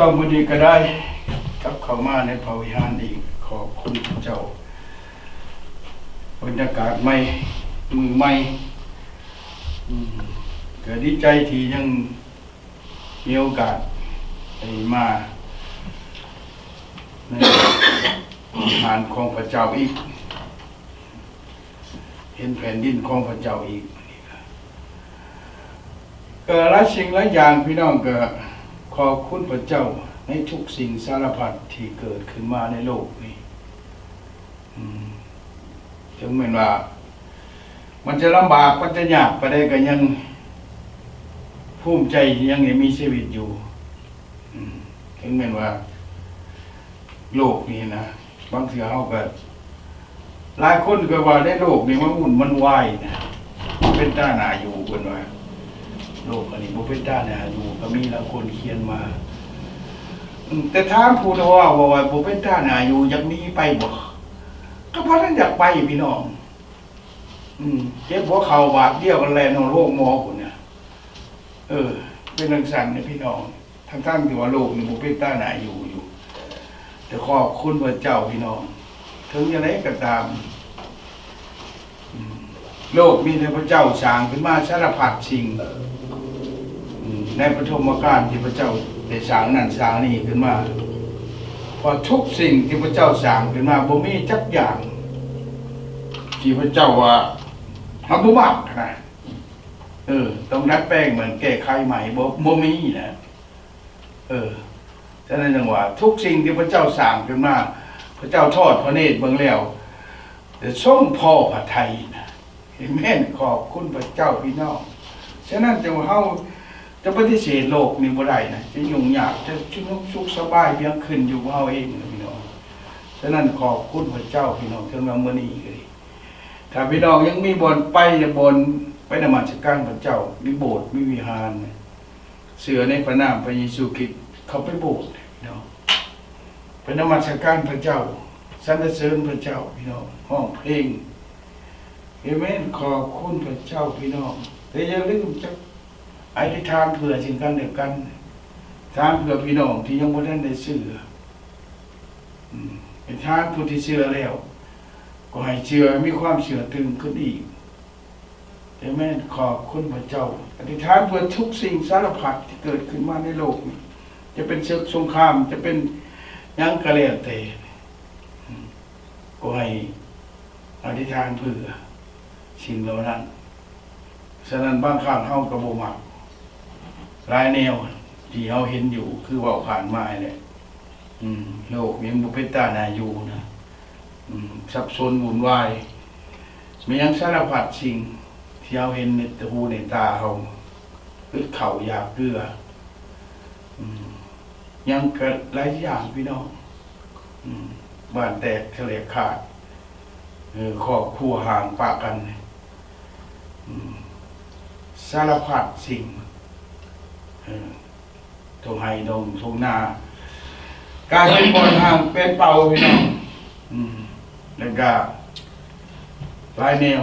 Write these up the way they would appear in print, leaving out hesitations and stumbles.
สองวันนี้ก็ได้กลับเข้ามาในพระวิหารอีกขอบคุณพระเจ้าบรรยากาศใหม่มือใหม่ก็ดีใจที่ยังมีโอกาสได้มาในงานของพระเจ้าอีกเห็นแผ่นดินของพระเจ้าอีกก็หลายสิ่งหลายอย่างพี่น้องก็ขอบคุณพระเจ้าในทุกสิ่งสารพัดที่เกิดขึ้นมาในโลกนี้ถึงแม้ว่ามันจะลำบากมันจะยากไปได้ก็ยังภูมิใจยังมีชีวิตอยู่ถึงแม้ว่าโลกนี้นะบางเสียเขาก็หลายคนก็ว่าในโลกนี้มันวุ่นมันวายนะเป็นด้านหนาอยู่คนว่าโลกอันนี้บ่เป็นด้านหนาอยู่ก็มีหลายคนเขียนมาแต่ถามผู้ว่าบ่เป็นด้านหนาอยู่อยากมีไปบ่ก็เพราะนั้นอยากไปพี่น้องเจ็บหัวเข่าบาดเดียวกันแลนโรคหมอพุ่นเนี่ยเป็นจังซั่นเนี่ยพี่น้องทั้งที่ว่าโลกนี่บ่เป็นด้านหนาอยู่แต่ขอบคุณพระเจ้าพี่น้องถึงอย่างไรก็ตามโลกมีแต่พระเจ้าสร้างขึ้นมาสารพัดสิ่งในปฐมกาลที่พระเจ้าได้สร้างนั่นสร้างนี่ขึ้นมาพอทุกสิ่งที่พระเจ้าสร้างขึ้นมาบ่มีจักอย่างที่พระเจ้าว่าทำบ่มักนะต้องนัดแป้งเหมือนแก้ไขใหม่บ่มีนะฉะนั้นจังว่าทุกสิ่งที่พระเจ้าสร้างขึ้นมาพระเจ้าทอดพระเนตรเบิ่งแล้วแต่ทรงพอพระทัยนะเห็นแม่นขอบคุณพระเจ้าพี่น้องฉะนั้นจังว่าเฮาจะปฏิเสธโลกนี้บ่ได้นะจะยุ่งยากจะสุขสบายเพียงขึ้นอยู่กับเฮาเองนะพี่น้องฉะนั้นขอบคุณพระเจ้าพี่น้องถึงมื้อนี้ก็ดีถ้าพี่น้องยังมีบ่อนไปจะบ่อนไปนมัสการพระเจ้ามีโบสถ์มีวิหารเชื่อในพระนามพระเยซูคริสต์เขาไปโบสถ์พี่น้องไปนมัสการพระเจ้าสรรเสริญพระเจ้าพี่น้องห้องเพลงเอเมนขอบคุณพระเจ้าพี่น้องแต่อย่าลืมจะอธิษฐานเผื่อสิ่งกันเดียวกันทานเผื่อพี่น้องที่ยังบ่ได้เชื่ออธิษฐานผู้ที่เชื่อแล้วก็ให้เชื่อมีความเชื่อตึงขึ้นอีกเอเมนขอบคุณพระเจ้าอธิษฐานเพื่อทุกสิ่งสารพัดที่เกิดขึ้นมาในโลกนี้จะเป็นศึกสงครามจะเป็นยังกะแล้วแต่ก็ให้อธิษฐานเพื่อสิ่งเหล่านั้นฉะนั้นบางครั้งเฮาก็บ่มักหลายแนวที่เฮาเห็นอยู่คือเว้าผ่านมาเนี่ยโลกนี้บ่เป็นตาน่าอยู่นะสับสนวุ่นวายมีหยังสารพัดสิ่งที่เฮาเห็นในหูในตาเฮาคือข้าวยาเกลือยังเกิดหลายอย่างพี่น้องบ้านแตกทะเลขาดครอบครัวห่างปะกันสารพัดสิ่งทงไห้ดงทงนาการเป็นบอลห่างเป็นเป่าพี่น้องแล้วก็หลายแนว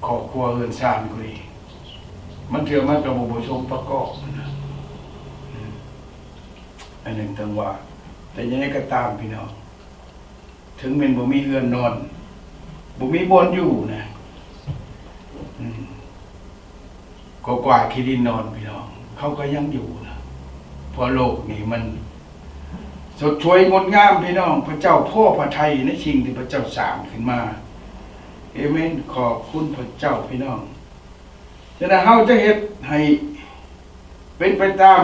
ครอบครัวเฮือนซ่านก็ดีมันเถื่อมันกับบุชมประกอบอันหนึ่งตังว่าแต่ยังไงก็ตามพี่น้องถึงเป็นบ่มีเฮือนนอนบ่มีบนอยู่นะก็กว่าขี้ดินนอนพี่น้องเขาก็ยังอยู่นะเพราะโลกนี้มันสดสวยงดงามพี่น้องพระเจ้าพ่อพระทัยในสิ่งที่พระเจ้าสร้างขึ้นมาเอเมนขอบคุณพระเจ้าพี่น้องฉะนั้นเฮาจะเฮ็ดให้เป็นไปตาม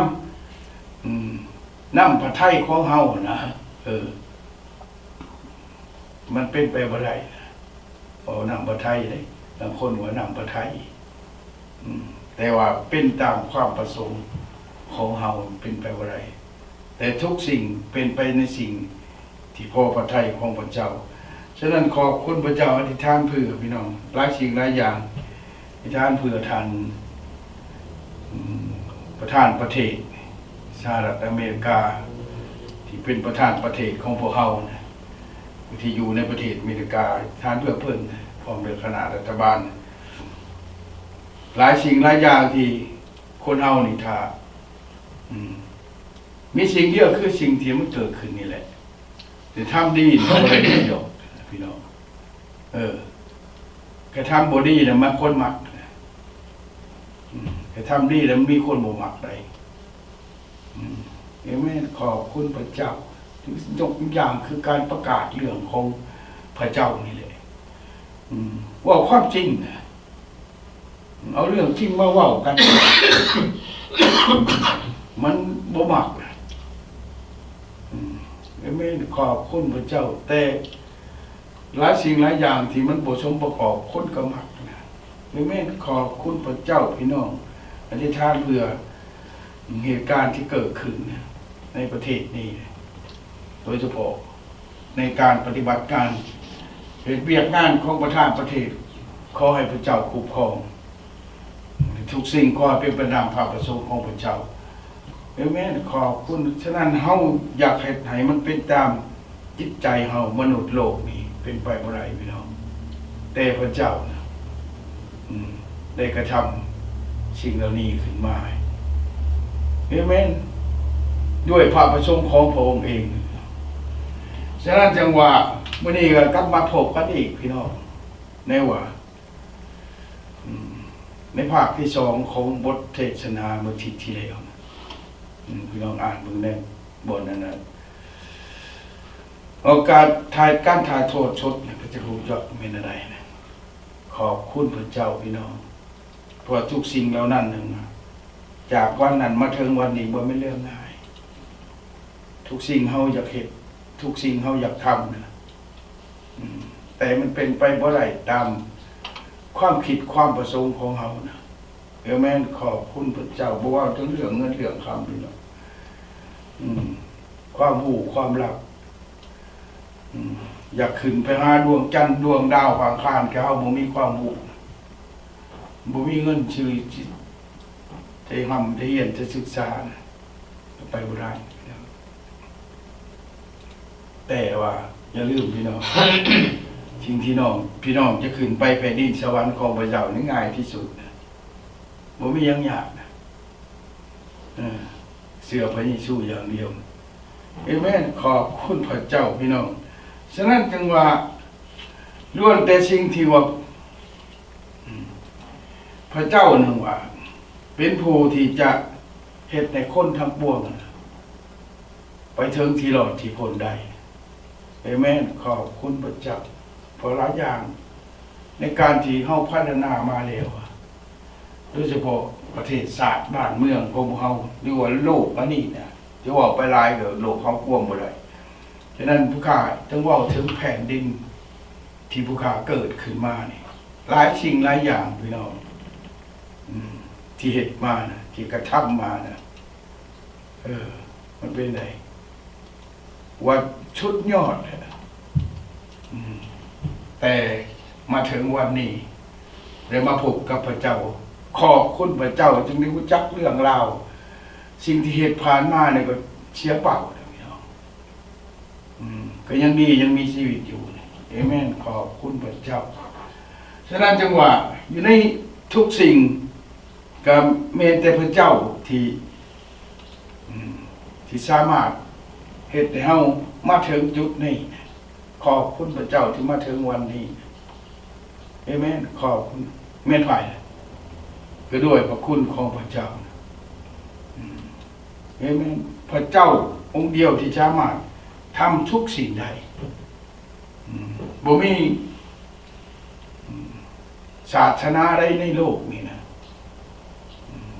น้ำพระทัยของเฮานะมันเป็นไปบ่ได้น้ำพระทัยเลยบางคนว่าน้ำพระทัยแต่ว่าเป็นตามความประสงค์ของเฮาเป็นไปบ่ได้แต่ทุกสิ่งเป็นไปในสิ่งที่พอพระทัยของพระเจ้าฉะนั้นขอบคุณพระเจ้าอธิษฐานเพื่อพี่น้องหลายสิ่งหลายอย่างอธิษฐานเพื่อท่านประธานประเทศสหรัฐอเมริกาที่เป็นประธานประเทศของพวกเฮานะที่อยู่ในประเทศอเมริกาทานเพื่อเพิ่นพร้อมด้วยคณะรัฐบาลหลายสิ่งหลายอย่างที่คนเฮานี่ถ้า มีสิ่งเดียวคือสิ่งที่มันเกิดขึ้นนี่แหละแต่ทำดีมันบ่ได้ดีดอกพี่น้องกระทำบ่ดีน่ะมันคนมักกระทำดีแล้วมีคนบ่มักได้เอเมนขอบคุณพระเจ้ายกอย่างคือการประกาศเรื่องของพระเจ้านี่แหละว่าความจริงนะเอาเรื่องจริงมาเว้ากัน มันบ่มักเอเมนขอบคุณพระเจ้าแต่หลายสิ่งหลายอย่างที่มันบ่สมประกอบคนก็มักนะเอเมนขอบคุณพระเจ้าพี่น้องอธิษฐานเพื่อเหตุการณ์ที่เกิดขึ้นในประเทศนี้โดยเฉพาะในการปฏิบัติการเหตุเวียกงานของประธานประเทศขอให้พระเจ้าคุ้มครองทุกสิ่งขอให้เป็นไปตามพระประสงค์ของพระเจ้าเอเมนขอบคุณฉะนั้นเฮาอยากให้มันเป็นตามจิตใจเฮามนุษย์โลกนี้เป็นไปบ่ได้พี่น้องแต่พระเจ้านะได้กระทำสิ่งเหล่านี้ขึ้นมาเอเมนด้วยพระประสงค์ของพระองค์เองฉะนั้นจังว่ามื้อนี้ก็กลับมาพบกันอีกพี่น้องในว่าในภาคที่2ของบทเทศนาเมื่ออาทิตย์ที่แล้วพี่น้องอ่านเบิ่งได้บทนั้นน่ะการถ่ายโทษชดเนี่ยก็จะรู้จักเป็นอะไรนะขอบคุณพระเจ้าพี่น้องเพราะทุกสิ่งเหล่านั้นนึงจากวันนั้นมาถึงวันนี้บ่แม่นเรื่องง่ายทุกสิ่งเฮาอยากเฮ็ดทุกสิ่งเฮาอยากทำนะแต่มันเป็นไปบ่ได้ตามความคิดความประสงค์ของเฮานะแม่นขอบคุณพระเจ้าบ่ว่าถึงเรื่องเงินเรื่องคำพี่น้องความรู้ความลับอยากขึ้นไปหาดวงจันทร์ดวงดาวข้างคานแค่เฮาบ่มีความรู้บ่มีเงินชื่อจะทำจะเรียนจะศึกษาไปบ่ได้แต่ว่าอย่าลืมพี่น้อง สิ่งที่พี่น้องจะขึ้นไปแผ่นดินสวรรค์ของพระเจ้านี่ง่ายที่สุดนะบ่มีหยังยากนะเชื่อพระเยซูอย่างเดียวเอเมนขอบคุณพระเจ้าพี่น้องฉะนั้นจึงว่าล้วนแต่สิ่งที่ว่าพระเจ้านึงว่าเป็นผู้ที่จะเฮ็ดให้คนทั้งปวงไปถึงที่รอดที่พ้นได้เอเมนขอบคุณพระเจ้าเพราะหลายอย่างในการที่เฮาพัฒนามาแล้วโดยเฉพาะประเทศชาติบ้านเมืองของเฮาหรือว่าโลกอันนี้เนี่ยจะว่าไปหลายก็โลกเฮากว้างบ่ได้ฉะนั้นผู้ข้าต้องเว้าถึงแผ่นดินที่ผู้ข้าเกิดขึ้นมานี่หลายสิ่งหลายอย่างพี่น้องที่เฮ็ดมานะที่กระทำมานะมันเป็นไงว่าชุดยอดเลยแต่มาถึงวันนี้ได้มาพบกับพระเจ้าขอบคุณพระเจ้าจึงได้รู้จักเรื่องราวสิ่งที่เหตุผ่านมาเนี่ยก็เสียเปล่าเลยพี่น้องก็ยังดียังมีชีวิตอยู่เอเมนขอบคุณพระเจ้าฉะนั้นจังว่าอยู่ในทุกสิ่งก็มีแต่พระเจ้าที่สามารถเฮ็ดให้เฮามาถึงจุดนี้ขอบคุณพระเจ้าที่มาถึงวันนี้เอเมนขอบคุณแม่นฝ่ายก็ด้วยพระคุณของพระเจ้าเอเมนพระเจ้าองค์เดียวที่สามารถทำทุกสิ่งได้บ่มีศาสนาใดในโลกนี้นะ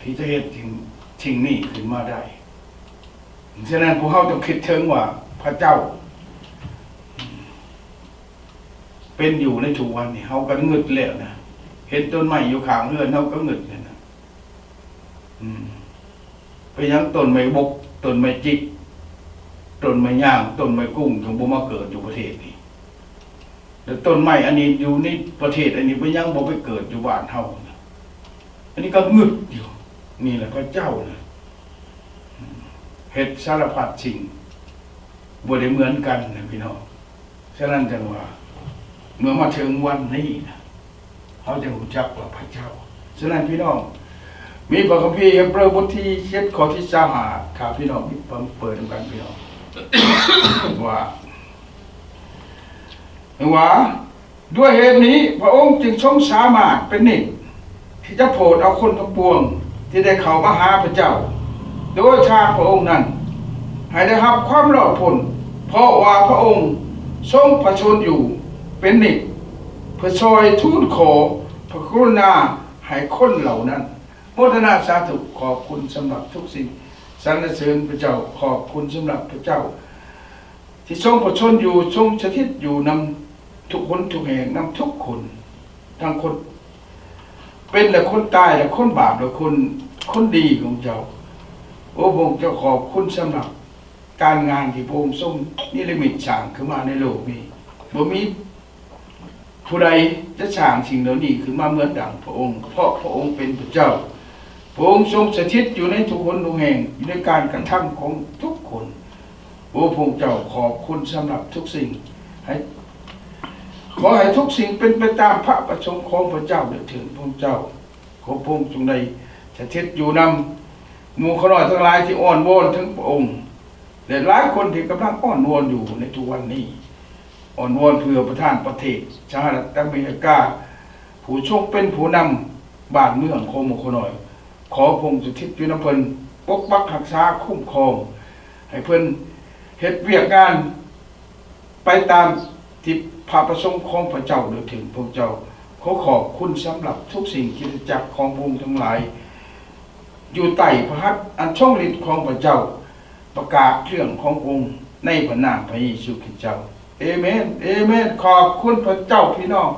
ที่จะเฮ็ดสิ่งนี้ขึ้นมาได้ฉะนั้นพวกเราต้องคิดถึงว่าพระเจ้าเป็นอยู่ในทุกวันนี้เฮาก็งึดแล้วนะเห็นต้นไม้อยู่ข้างเรือนเฮาก็งึดเลยนะไปยังต้นไม้บกต้นไม้จิกต้นไม้ย่างต้นไม้กุ้งถึงบ่มาเกิดอยู่ประเทศนี้แล้วต้นไม้อันนี้อยู่ในประเทศอันนี้ไปยังบ่ไปเกิดอยู่บ้านเฮานะอันนี้ก็งึดอยู่นี่แหละพระเจ้านะเฮ็ดสารพัดสิ่งบ่ได้เหมือนกันนะพี่น้องฉะนั้นจังว่าเมื่อมาถึงวันนี้นะเขาจะรู้จักว่าพระเจ้าฉะนั้นพี่น้อง มีพระคัมภีร์เฮบรูบทที่7ข้อที่25ครับพี่น้องมีเปิดกันพี่น้อง ว่าด้วยเหตุนี้พระองค์จึงทรงสามารถเป็นนิจที่จะโปรดเอาคนทั้งปวงที่ได้เข้ามาหาพระเจ้าโดยทางพระองค์นั้นให้ได้รับความรอดพ้นเพราะว่าพระองค์ทรงประชนอยู่เป็นนิจเพื่อช่วยทูลขอพระกรุณาให้คนเหล่านั้นโมทนาสาธุขอบคุณสำหรับทุกสิ่งสรรเสริญพระเจ้าขอบคุณสำหรับพระเจ้าที่ทรงประชนอยู่ทรงสถิตอยู่นำทุกคนทุกแห่งนำทุกคนทั้งคนเป็นและคนตายและคนบาปและคนดีของเจ้าโอ้พระองค์จะขอบคุณสำหรับการงานที่พระองค์ทรงนิรมิตสร้างขึ้นมาในโลกนี้บ่มีผู้ใดจะสร้างสิ่งเหล่านี้ขึ้นมาเหมือนดังพระองค์เพราะพระองค์เป็นพระเจ้าพระองค์ทรงสถิตอยู่ในทุกคนทุกแห่งอยู่ในการกระทำของทุกคนโอ้พระองค์เจ้าขอบคุณสำหรับทุกสิ่งขอให้ทุกสิ่งเป็นไปตามพระประสงค์ของพระเจ้าเถิดพระองค์เจ้าขอพระองค์จงได้สถิตอยู่นำหมู่ข้าน้อยทั้งหลายที่อ้อนวอนถึงพระองค์และหลายคนที่กำลังอ้อนวอนอยู่ในทุกวันนี้อ่อนวอนเพื่อประธานประเทศสหรัฐอเมริกาผู้ทรงเป็นผู้นำบ้านเมืองของหมู่ข้าน้อยขอพระองค์สถิตอยู่นำเพิ่นปกปักรักษาคุ้มครองให้เพิ่นเฮ็ดเวียกงานไปตามที่พระประสงค์ของพระเจ้าโดยถึงพระเจ้าขอบคุณสำหรับทุกสิ่งกิจจักรของพระองค์ทั้งหลายอยู่ใต้พระหัตถ์อันทรงฤทธิ์ของพระเจ้าประกาศเรื่องขององค์ในพระนามพระเยซูคริสต์เจ้าเอเมนเอเมนขอบคุณพระเจ้าพี่น้อง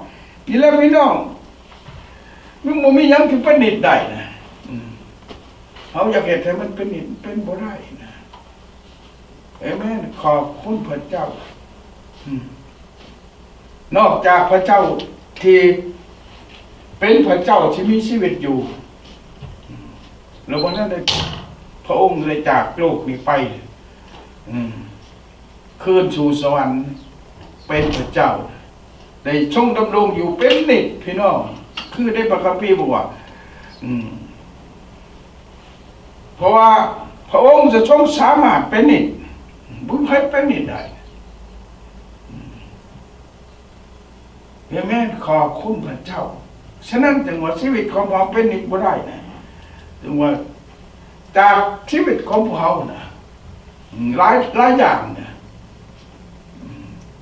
นี่แหละพี่น้องมึงบ่มีหยังที่เป็นนิดได้นะเขาอยากเห็นให้มันเป็นนิดเป็นบ่ได้นะเอเมนขอบคุณพระเจ้านอกจากพระเจ้าที่เป็นพระเจ้าที่มีชีวิตอยู่แล้ววันนั้นพระองค์เลยจากโลกนี้ไปคืนสู่สวรรค์เป็นพระเจ้าได้ทรงดำรงอยู่เป็นนิจพี่น้องคือได้พระคัมภีร์บอกว่าเพราะว่าพระองค์จะทรงสามารถเป็นนิจบุญให้เป็นนิจได้เห็นไหมขอบคุณพระเจ้าฉะนั้นจึงว่าชีวิตของเราเป็นนิจบ่ได้นะจึงว่าจากชีวิตของพวกเขานะหลายอย่างนะ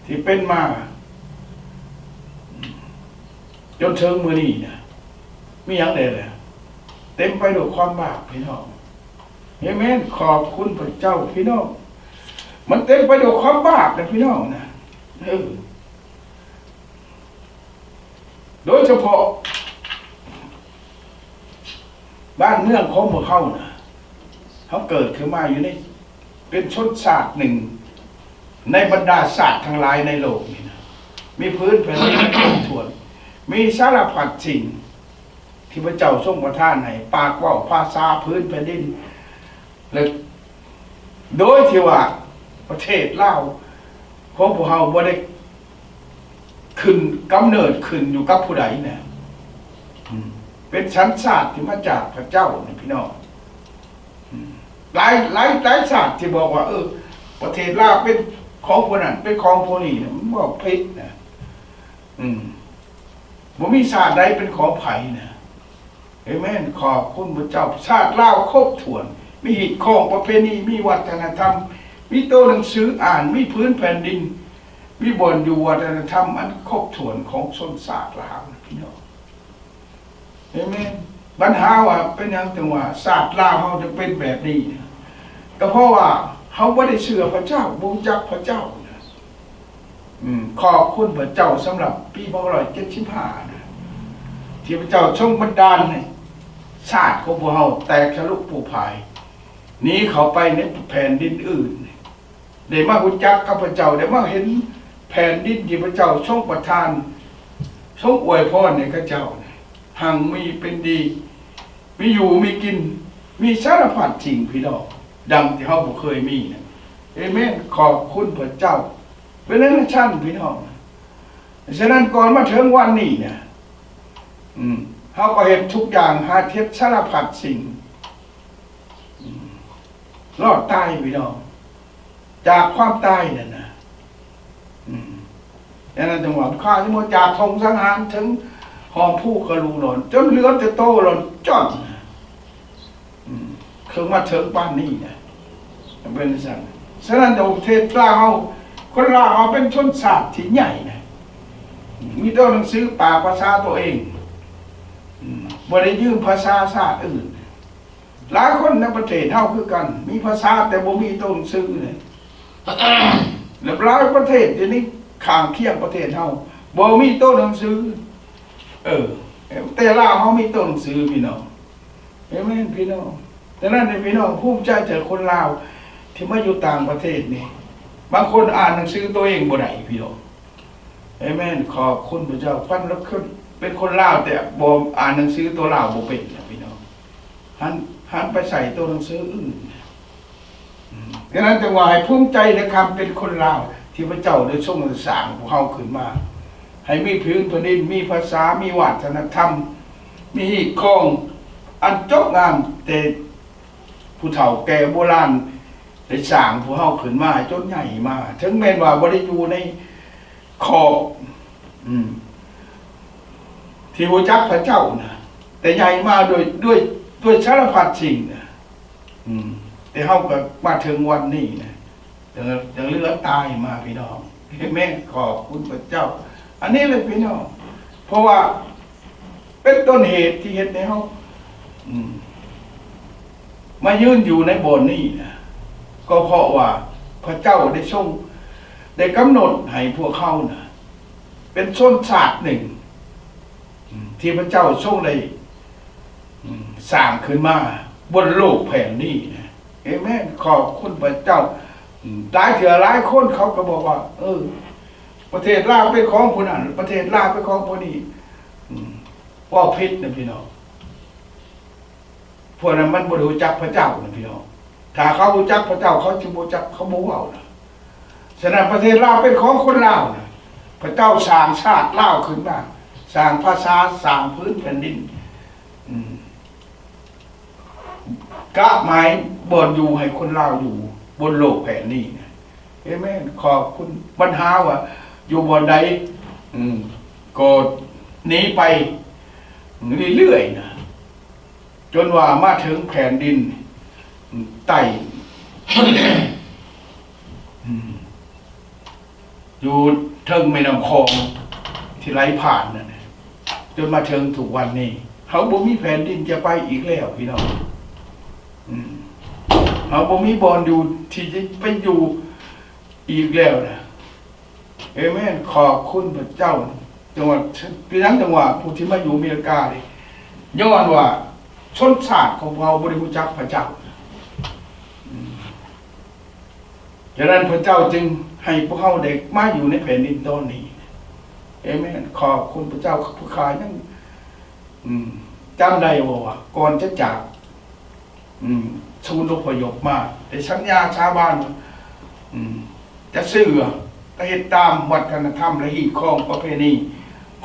ที่เป็นมาจนถึงมื้อนี้นะมีอย่างใดเลยเต็มไปด้วยความบาปพี่น้องเห็นไหมขอบคุณพระเจ้าพี่น้องมันเต็มไปด้วยความบาปนะพี่น้องนะโดยเฉพาะบ้านเมืองของพวกเขานะเขาเกิดขึ้นมาอยู่ในเป็นชนชาติหนึ่งในบรรดาศาสตร์ทั้งหลายในโลกนี่นะมีพื้นแผ่นดินครบถ้วนมีสารพัดสิ่งที่พระเจ้าทรงประทานให้ปากว่าภาษาพื้นแผ่นดินและโดยที่ว่าประเทศลาวของพวกเขาบ่ได้ขึ้นกำเนิดขึ้นอยู่กับผู้ใดเนี่ยเป็นชั้นศาสตร์ที่มาจากพระเจ้าเนี่ยพี่น้องหลายศาสตร์ที่บอกว่าประเทศลาวเป็นของคนนั้นเป็นของคนนี้เนี่ยมันบอกผิดนะบ่มีศาสตร์ใดเป็นของไผ่นะเอเมนขอบคุณพระเจ้าชาติลาวครบถ้วนมีหิตของประเพณีมีวัฒนธรรมมีโต๊ะหนังสืออ่านมีพื้นแผ่นดินมีบ่อนอยู่วัฒนธรรมอันครบถ้วนของชนชาติลาวพี่น้องเอเมนปัญหาว่าเป็นอย่างถึงว่าศาสตร์ลาวเขาจะเป็นแบบนี้ก็เพราะว่าเขาไม่ได้เชื่อพระเจ้าบูชาพระเจ้าขอบคุณพระเจ้าสำหรับปี2575นะที่พระเจ้าทรงบันดาลให้ชาติของพวกเขาแตกทะลุปูพายหนีเขาไปในแผ่นดินอื่นได้มารู้จักกับพระเจ้าได้มาเห็นแผ่นดินที่พระเจ้าทรงประทานทรงอวยพรในพระเจ้าหังมีเป็นดีมีอยู่มีกินมีสารพัดสิ่งพี่น้องดังที่เขาบ่เคยมีนะเอเมนขอบคุณพระเจ้าเป็นเรื่องชั้นพี่น้องฉะนั้นก่อนมาถึงวันนี้เนี่ย เขาก็เห็นทุกอย่างหาเท็จสารพัดสิ่งรอดตายพี่น้องจากความตายนั่นนะดังนั้นจังหวะข้าที่มาจากทงสังหารถึงห้องผู้กระลูหล่นจนเลือดจะโตหล่นจ้อนคือมาถึงบ้านนี้นะเป็นสั่งฉะนั้นประเทศลาวเขาคนลาวเขาเป็นชนชาติที่ใหญ่นะมีตัวหนังสือป่าภาษาตัวเองบ่ได้ยืมภาษาชาติอื่นหลายคนในประเทศเท่าคือกัน มีภาษาแต่บ่มีตัวหนังสือเลยแล้วหลายประเทศทีนี้ข้างเคียงประเทศเท่าบ่มีตัวหนังสือแต่ลาวเขามีตัวหนังสือพี่น้องเห็นไหมพี่น้องแต่นั้นพี่น้องภูมิใจเจอคนลาวที่มาอยู่ต่างประเทศนี่บางคนอ่านหนังสือตัวเองบ่ได้พี่น้องเห็นไหมขอบคุณพระเจ้าฟันแล้วขึ้นเป็นคนลาวแต่บ่อ่านหนังสือตัวลาวบ่เป็นนะพี่น้องหันไปใส่ตัวหนังสืออื่นดังนั้นจังหวะให้ภูมิใจในคำเป็นคนลาวที่พระเจ้าได้ทรงสร้างพวกเขาขึ้นมาให้มีพื้นแผ่นดินมีภาษามีวัฒนธรรมมีของอันจบงามแต่ผู้เฒ่าแก่โบราณได้สร้างพวกเขาขึ้นมาจนใหญ่มาถึงแม้ว่าบ่ได้อยู่ในขอบที่รู้จักพระเจ้านะแต่ใหญ่มาด้วยสารพัดสิ่งนะแต่เขาก็มาถึงวันนี้นะยังเหลือตายมาพี่น้องแม่ขอบคุณพระเจ้าอันนี้เลยพี่น้องเพราะว่าเป็นต้นเหตุที่เห็นในเขามายืนอยู่ในโบสถ์นี้นะก็เพราะว่าพระเจ้าได้ทรงได้กำหนดให้พวกเขานะเป็นชนชาติหนึ่งที่พระเจ้าทรงได้สร้างขึ้นมาบนโลกแผ่นนี้นะเอเมนขอบคุณพระเจ้าหลายเถื่อหลายคนเขาก็บอกว่าประเทศลาวเป็นของคนนั้นประเทศลาวเป็นของคนนี้ว่าพิษนะพี่น้องพวกนั้นมันบ่รู้จักพระเจ้านะพี่น้องถ้าเขารู้จักพระเจ้าเขาจะรู้จักเขาบ่เว้านะฉะนั้นประเทศลาวเป็นของคนลาวนะพระเจ้าสร้างชาติลาวขึ้นมาสร้างภาษาสร้างพื้นแผ่นดินกะหมายบ่อนอยู่ให้คนลาวอยู่บนโลกแผ่นนี้นะเอเมนขอบคุณปัญหาว่าอยู่บนใดก็หนีไปเรื่อยๆนะจนว่ามาถึงแผ่นดินไต่อยู่เทิงแม่น้ำคลองที่ไหลผ่านนั่นจนมาถึงถูกวันนี้เขาบ่มีแผ่นดินจะไปอีกแล้วพี่น้องเขาบ่มีบอลอยู่ที่จะไปอยู่อีกแล้วนะเอเมนขอบคุณพระเจ้าจังหวัดพี่น้องจังหวัดผู้ที่มาอยู่อเมริกาเลยย้อนว่าชนชาติของเราบริบูรณ์จักพระเจ้าฉะนั้นพระเจ้าจึงให้พวกเขาเด็กมาอยู่ในแผ่นดินตอนนี้เอเมนขอบคุณพระเจ้าผู้ขายนั่งจำได้ว่าก่อนจะจากศูนย์อพยพมาแต่สัญญาชาวบ้านจะเสื่อก็เหตุตามวัฒนธรรมและหีบของประเพณี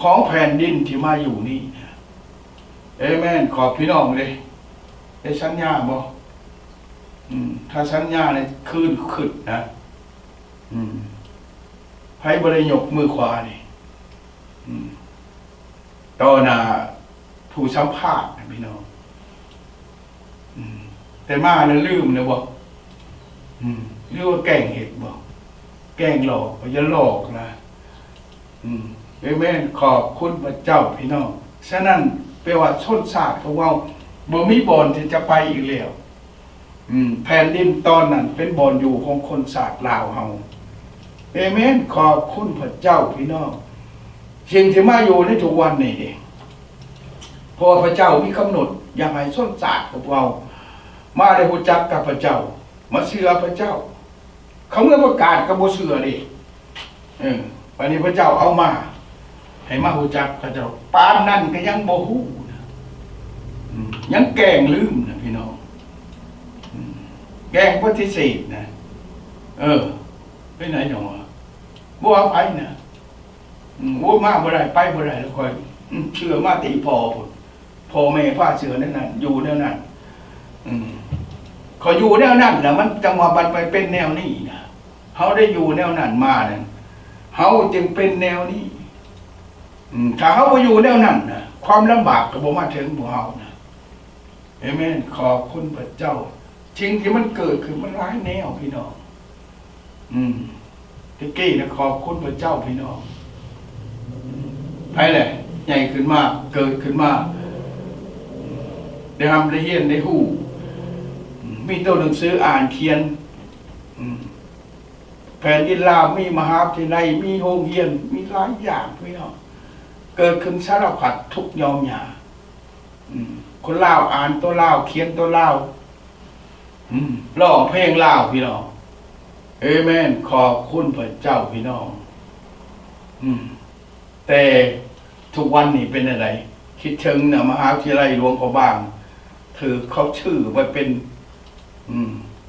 ของแผ่นดินที่มาอยู่นี่เอเมนขอบพี่น้องเลยได้สัญญาบอกถ้าสัญญาเนี่ยคืนขึ้นนะไพ่บริยกมือขวานี่ต่อหน้าผู้สัมภาษณ์พี่น้องแต่มาเนี่ยลืมนะบอกเรียกว่าแกล้งเห็ดบอกแกล้งหลอกอย่าหลอกนะเอเมนขอบคุณพระเจ้าพี่น้องฉะนั้นแปลว่าชนชาติของเราบ่มีบอนที่จะไปอีกแล้วแผ่นดินตอนนั้นเป็นบอนอยู่ของคนชาติลาวเฮาเอเมนขอบคุณพระเจ้าพี่น้องสิ่งที่มาอยู่ในทุกวันนี้เองพอพระเจ้ามีกำหนดอยากให้ชนชาติของเรามาได้รู้จักกับพระเจ้ามาเชื่อพระเจ้าเขาเมื่อประกาศกับบ่เชื่อดิวันนี้พระเจ้าเอามาให้มารู้จักพระเจ้าปานนั้นก็ยังบ่ฮู้นะยังแกล้งลืมนะพี่น้องแกล้งปฏิเสธนะไปไหนหนอบ่เอาไปนะบ่มาบ่ได้ไปบ่ได้แล้วค่อยเชื่อมาตีพอพุ่น พ่อแม่พาเสือนั่นน่ะอยู่แนวนั้นเขาอยู่แนวนั้นแล้วมันจังหวะบัดไปเป็นแนวนี้นะเขาได้อยู่แนวนั้นมานั่นเขาจึงเป็นแนวนี้ถ้าเขาไปอยู่แนวนั้นนะความลำบากก็บ่มาถึงพวกเขานะเอเมนขอบคุณพระเจ้าสิ่งที่มันเกิดคือมันร้ายแนวพี่น้องตะกี้นะขอบคุณพระเจ้าพี่น้องไปเลยใหญ่ขึ้นมาเกิดขึ้นมาได้ทำได้เฮียนได้หู้มีตัวหนังสืออ่านเขียนแผ่นดินลาวมีมหาวิทยาลัยมีโรงเรียนมีหลายอย่างพี่น้องเกิดขึ้นสารพัดทุกยอมหยาคนลาวอ่านตัวลาวเขียนตัวลาวร้องเพลงลาวพี่น้องเอเมนขอบคุณพระเจ้าพี่น้องแต่ทุกวันนี้เป็นอะไรคิดถึงนะมหาวิทยาลัยหลวงพระบางถือเขาชื่อไว้เป็น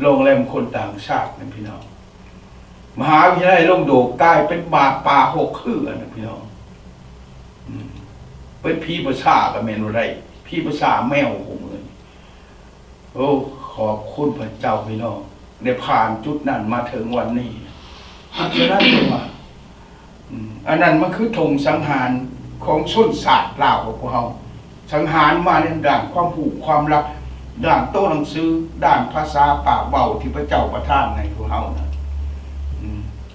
โรงแรมคนต่างชาตินะพี่น้องมหาวิทยาลัยลงโดกกลายเป็นบาดป่าหกคือนะพี่น้องเป็นพี่ประชากับเมนูไรพี่ประชาแมวของเงินโอ้ขอบคุณพระเจ้าพี่น้องได้ผ่านจุดนั้นมาถึงวันนี้ฉะนั้นว่าอันนั้นมันคือธงสังหารของส้นศาสตร์ลาวของพวกเราสังหารมาในด้านความผูกความรักด้านโต้หนังสือด้านภาษาปากเบาที่พระเจ้าประทานในพวกเรานะ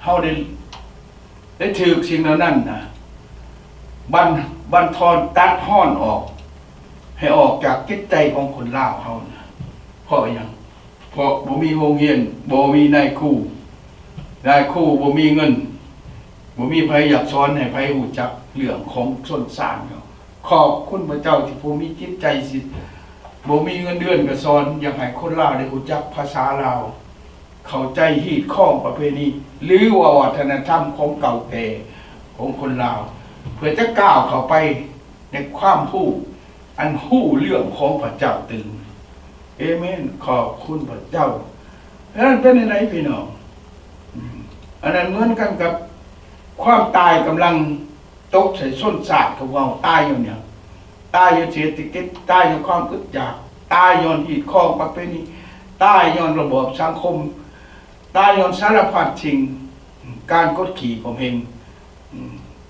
เขาได้ถือสิ่งเหล่านั้นนะบันทอนตัดห้อนออกให้ออกจากจิตใจของคนลาวเขานะเพราะอย่างเพราะบ่มีโรงเรียนบ่มีนายครูบ่มีเงินบ่มีไผอยากสอนให้ไผรู้จักเรื่องของชนชาติเขาขอบคุณพระเจ้าที่ผู้มีจิตใจสิบ่มีเงินเดือนก็สอนอยากให้คนลาวได้รู้จักภาษาลาวเข้าใจฮีดข้องประเพณีหรือว่าวัฒนธรรมของเก่าแก่ของคนลาวเพื่อจะก้าวเข้าไปในความรู้อันรู้เรื่องของพระเจ้าตึงเอเมนขอบคุณพระเจ้าแล้วนั้นเป็นยังไงพี่น้องอันนั้นเหมือนกันกับความตายกำลังตกใส่ส้นศาสตร์ของเราตายอยู่เนี่ยตายอยู่เศรษฐกิจตายอยู่ความอึดอยากตายย้อนหีดข้องประเพณีตายย้อนระบบสังคมตายย้อนสารพัดสิ่งการกดขี่ผมเอง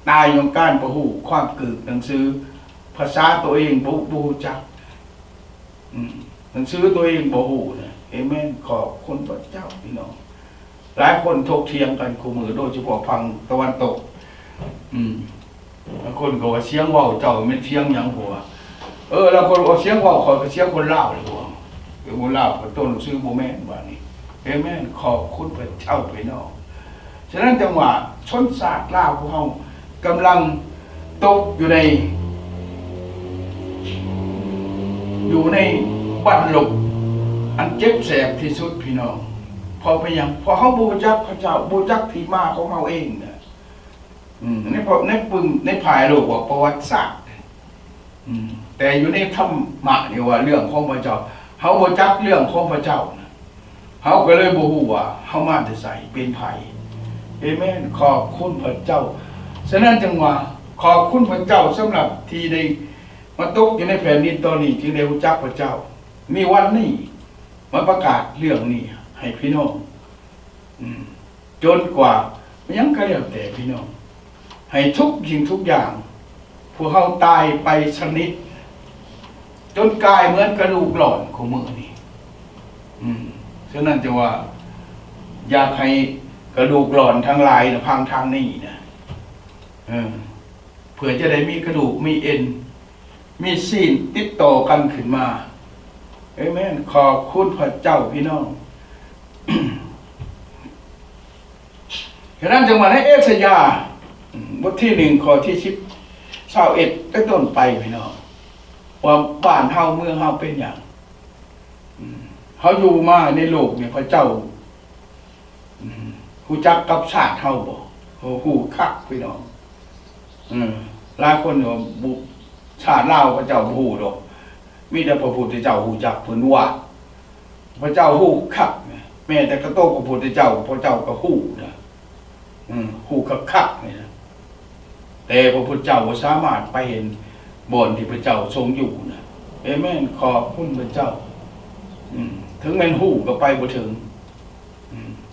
ตายย้อนการประหูความเกิดหนังสือภาษาตัวเองบูจักหนังสือตัวเองบ่ฮู้นะเอเมนขอบคุณพระเจ้าพี่น้องหลายคนถกเถียงกันคู่มือโดยเฉพาะฝั่งตะวันตกบางคนก็ว่าเสียงเว้าเจ้าเป็นเสียงหยังหัวแล้วคนว่าเสียงเว้าขอยก็เสียงคนลาวเลยหัวคนลาวก็ต้นหนังสือบ่แม่นว่านี่เอเมนขอบคุณพระเจ้าพี่น้องฉะนั้นจังหวะชนชาติลาวพวกเฮากำลังตกอยู่ในบัดหลบอันเจ็บแสบที่สุดพี่น้องพอไปยังพอเขาบูจักพระเจ้าบูจักที่มาของเขาเองนะในภายโลกว่าประวัติศาสตร์แต่อยู่ในธรรมะนี่ว่าเรื่องของพระเจ้าเขาบูจักเรื่องของพระเจ้านะเขาก็เลยบูฮู้ว่าเขามาจะใส่เป็นไผ่เอเมนขอบคุณพระเจ้าฉะนั้นจังหวะขอบคุณพระเจ้าสำหรับที่ได้มาตกอยู่ในแผ่นดินตอนนี้จึงได้รู้จักพระเจ้ามีวันนี้มาประกาศเรื่องนี้ให้พี่น้องจนกว่ายังก็แล้วแต่พี่น้องให้ทุกสิ่งทุกอย่างพวกเขาตายไปชนิดจนกลายเหมือนกระดูกหล่อนของมือนี่ฉะนั้นจะว่าอยากให้กระดูกหล่อนทั้งหลายนะพังทางนี้นะเผื่อจะได้มีกระดูกมีเอ็นมีซีนติดต่อกันขึ้นมาเอเมนขอบคุณพระเจ้าพี่น้องฉะนั้นจังหวะในเอสยาบทที่1ข้อที่21ตั้งต้นไปพี่น้องว่าบ้านเฮาเมืองเฮาเป็นอย่างเขาอยู่มาในโลกเนี่ยพระเจ้าฮู้จักกับชาติเฮาบ่ฮู้คักพี่น้องหลายคนว่าบุชาติลาวพระเจ้าฮู้ดอกมีแต่พระพุทธเจ้าฮู้จักเพิ่นว่าพระเจ้าฮู้คักแม้แต่กระโตกพระพุทธเจ้าพระเจ้าก็ฮู้นะฮู้คักนี่นะแต่พระพุทธเจ้าบ่สามารถไปเห็นบ่อนที่พระเจ้าทรงอยู่นะ เอเมนขอบคุณพระเจ้าถึงแม่นหู้ก็ไปบ่ถึง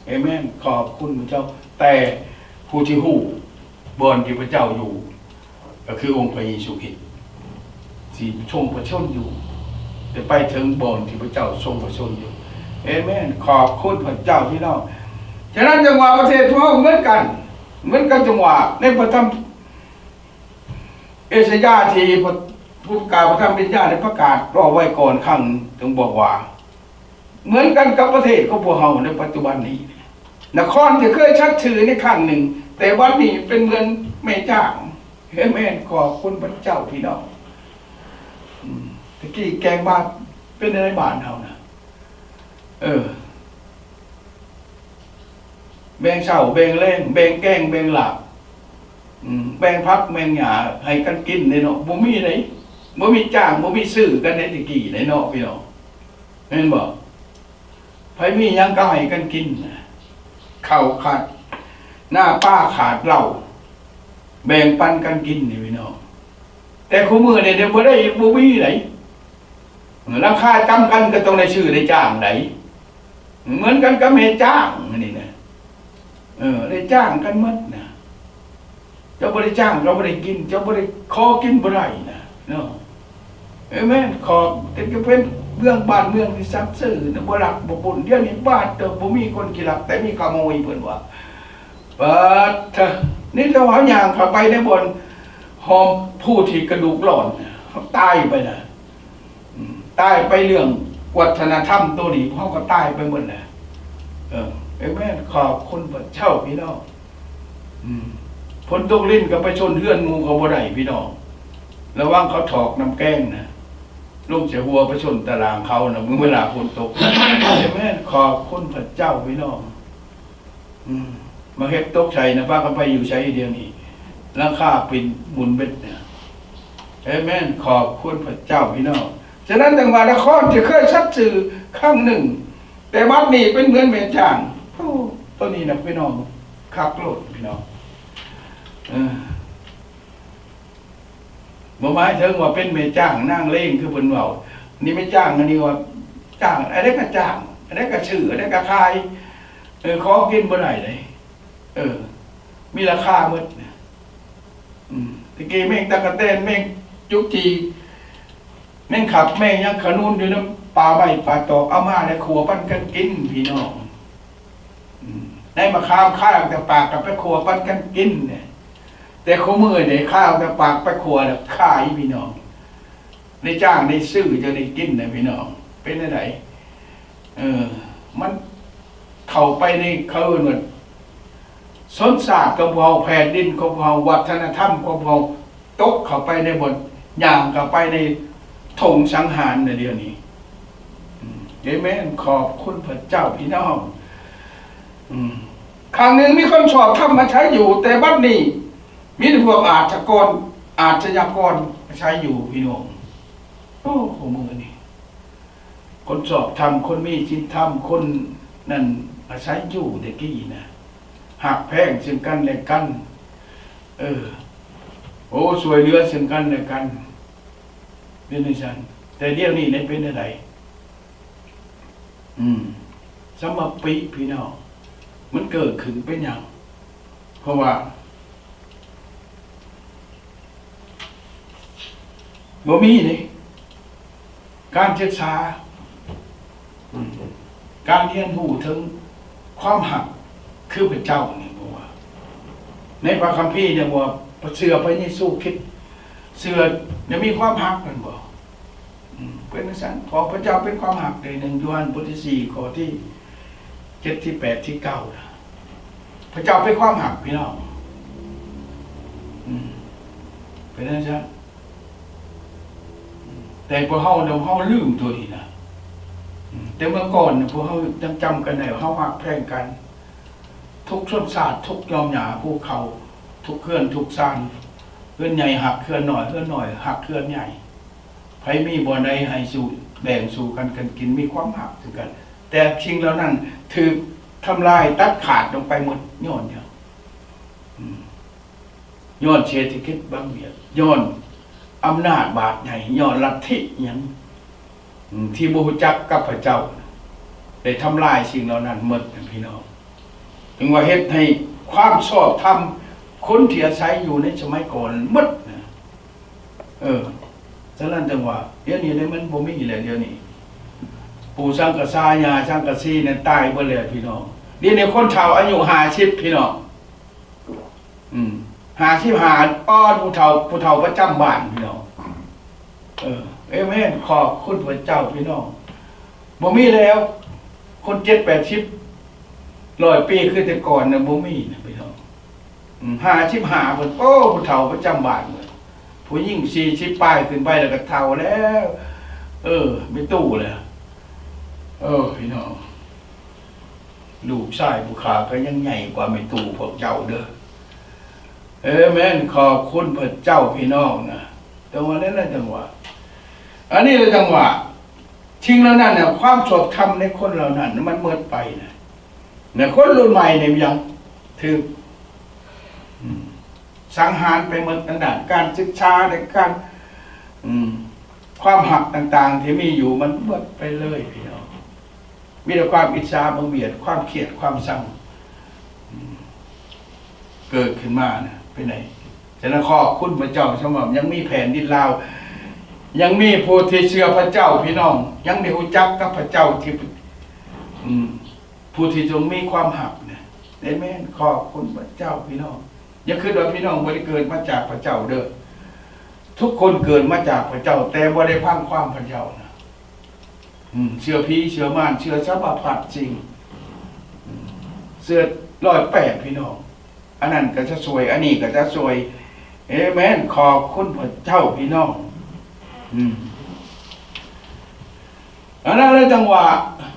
เอเมนขอบคุณพระเจ้าแต่ผู้ที่หู้บอนที่พระเจ้าอยู่ก็คือองค์พระเยซูคริสต์ที่ทรงประชนอยู่แต่ไปถึงบอนที่พระเจ้าทรงประชนอยู่เอเมนขอบคุณพระเจ้าพี่น้องฉะนั้นจังหวะประเทศพวกเหมือนกันจังหวะในพระธรรมเอสยาห์ที่ผู้กล่าวพระธรรมเอสยาห์ได้ประกาศรอไว้ก่อนครั้งถึงบอกว่าเหมือนกันกับประเทศของพวกเราในปัจจุบันนี้นครที่เคยชัดชื่อในครั้งหนึ่งแต่วันนี้เป็นเหมือนแม่จ้างเฮ้แม่ขอบคุณพระเจ้าพี่น้องตะกี้แกงบ้านเป็นอะไรบ้านเรานะแบ่งเช้าแบ่งแรงแบ่งแกงแบ่งหลับแบ่งพักแบ่งหยาให้กันกินในเนาะบ่มีไหนบ่มีจ้างบ่มีซื้อกันในตะกี้ในเนาะพี่น้องเห็นบ่ไผมีหยังก็ให้กันกินข้าวขาดหน้าป้าขาดเหล้าแบ่งปันกันกินนี่พี่น้องแต่คู่มือเนี่ยบ่ได้บ่มีไหนราคาจำกันก็ต้องได้ชื่อได้จ้างไหนเหมือนกันกับแม่จ้างนี่นะได้จ้างกันหมดนะเจ้าบ่ได้จ้างเราบ่ได้กินเจ้าบ่ได้ขอกินบ่ได้นะเนาะแม่นขอเป็นก็เป็นเมืองบ้านเมืองที่ซับซื่อนะบ่รักบ่ปุ่นเดี๋ยวนี้บ้านบ่มีคนกี่รักแต่มีขโมยเพิ่นว่าเปิดเถอะนี่เราหาอย่างเข้าไปในบนหอมผู้ที่กระดูกหล่อนตายไปนะตายไปเรื่องวัฒนธรรมตัวนี้เขาก็ตายไปหมดนะแม่ขอบคุณพระเจ้าพี่น้องผลตกลิ้นกับไปชนเฮือนงูเขาบ่ได้พี่น้องระวังเขาถอกน้ำแกงนะลูกเสียหัวไปชนตารางเขานะเมื่อเวลาฝนตกแม่ขอบคุณพระเจ้าพี่น้องมาเฮ็ดตกใจนะป้ากันไปอยู่ใช้เดียวนี้ราคาเป็นบุญเบ็ดเนี่ยแม่ขอบคุณพระเจ้าพี่น้องฉะนั้นจังหวัดนครที่เคยชัดสื่อข้างหนึ่งแต่วัดนี้เป็นเหมือนแม่จ้างตัวนี้นะพี่น้องคักโลดพี่น้องบ่หมายถึงว่าเป็นแม่จ้างนั่งเล่งคือเพิ่นเว้านี่ไม่จ้างอันนี้ว่าจ้างอะไรก็จ้างอะไรก็ชื่ออะไรก็ขายขอกินบ่ได้เลยมีราคาหมดตะกี้แม่งตะกะแตนแม่งจุกจีแม่งขับแม่งยังขนุนอยู่น้ำปลาใบปลาตอกเอามาในครัวปั้นกันกินพี่น้องได้มาข้าวแต่ปากกับไปครัวปั้นกันกินเนี่ยแต่เขามือเนี่ยข้าวแต่ปากไปครัวเนี่ยขายพี่น้องในจ้างในซื้อจะได้กินนะพี่น้องเป็นอะไรมันเข้าไปในเขาเหมือนสนศาสตร์กับเราแผ่นดินกับเราวัฒนธรรมกับเราตกเข้าไปในบทอย่างเข้าไปในธงสังหารในเดียวนี้เอเมนขอบคุณพระเจ้าพี่น้องครั้งหนึ่งมีคนชอบทำมาใช้อยู่แต่บัดนี้มีพวกอาชญากรมาใช้อยู่พี่น้องโอ้โหมือนี่คนสอบทำคนมีจิตทำคนนั่นมาใช้อยู่เด็กกี้นะหักแพงซึ่งกันและกันโอ้สวยเรือซึ่งกันและกันเป็นในฉันแต่เดี๋ยวนี้ในเป็นอะไรสมปีพี่น้องมันเกิดขึ้นเป็นอย่างเพราะว่าบ่มีนี่การศึกษาการเรียนรู้ถึงความหักคือพระเจ้านี่บอกว่าในพระคัมภีร์เนี่ยว่าเสือพระเยซูคริสต์เสือเนี่ยมีความหักกันบ่เป็นสันขอพระเจ้าเป็นความหักใน1 ยอห์นบทที่ 4 ข้อที่ 7 ที่ 8 ที่ 9นะพระเจ้าเป็นความหักพี่น้องเป็นสันแต่พวกเฮาลืมตัวนี้นะแต่เมื่อก่อนพวกเฮายังจำกันได้ว่าเฮาหักแพร่งกันทุกชนชาติทุกยอมหยาภูเขาทุกเคลื่อนทุกซานเคลื่อนใหญ่หักเคลื่อนหน่อยเคลื่อนหน่อยหักเคลื่อนใหญ่ไผมีบ่ใดให้สู่แบ่งสู่กันกินมีความหักถึงกันแต่สิ่งเหล่านั้นถูกทำลายตัดขาดลงไปหมดย้อนเนี่ยย้อนเศรษฐกิจบางเบียดย้อนอำนาจบาดใหญ่ย้อนลัทธิหยัง ที่บ่รู้จักกับพระเจ้าได้ทำลายสิ่งเหล่านั้นหมดพี่น้องถึงว่าเฮ็ดให้ความชอบธรรมคนที่อาศัยอยู่ในสมัยก่อนหมดนะฉะนั้นจังว่าเดี๋ยวนี้ได้มันบ่มีแล้วเดี๋ยวนี้ปู่สังกษายาสังกสีนั้นตายเบิดแล้วพี่น้องเดี๋ยวนี้คนเฒ่าอายุ50พี่น้อง55ป้อนผู้เฒ่าประจำบ้านพี่น้องเอเมนขอบคุณพระเจ้าพี่น้องบ่มีแล้วคน7-80 100 ปีคือแต่ก่อนน่ะบ่มีนะพี่น้อง55เพิ่นโอ้ผู้เฒ่าประจำบ้านเพิ่นผู้หญิง40ปลายขึ้นไปแล้วก็เฒ่าแล้วไม่ตู้แล้วพี่น้องลูกชายผู้ขาก็ยังใหญ่กว่าไม่ตู้พวกเจ้าเด้อแม่นขอบคุณพระเจ้าพี่น้องนะจังหวะนั้นนะจังหวะอันนี้เลยจังหวะทิ้งแล้วนั่นเนี่ยความชอบธรรมในคนเหล่านั้นมันเมิดไปนะเนี่ยคนรุ่นใหม่เนี่ยยังถือสังหารไปหมดต่างๆการศึกษาในการความหักต่างๆที่มีอยู่มันหมดไปเลยพี่น้องมีแต่ความอิจฉาบังเบียดความเครียดความสั่งเกิดขึ้นมานะไปไหนฉะนั้นขอบคุณพระเจ้าสมบัติยังมีแผ่นดินลาวยังมีผู้ที่เชื่อพระเจ้าพี่น้องยังได้รู้จักกับพระเจ้าที่ผู้ที่จงมีความหักเนี่ยได้แม่นขอบคุณพระเจ้าพี่น้องอย่าคิดว่าพี่น้องบ่ได้เกิดมาจากพระเจ้าเด้อทุกคนเกิดมาจากพระเจ้าแต่บ่ได้พังความพระเจ้านะเชื่อผีเชื่อมารเชื่อสารพัดจริงเชื่อ108พี่น้องอันนั้นก็จะสวยอันนี้ก็จะสวยเอเมนขอบคุณพระเจ้าพี่น้องอันนั้นเลยจังหวะ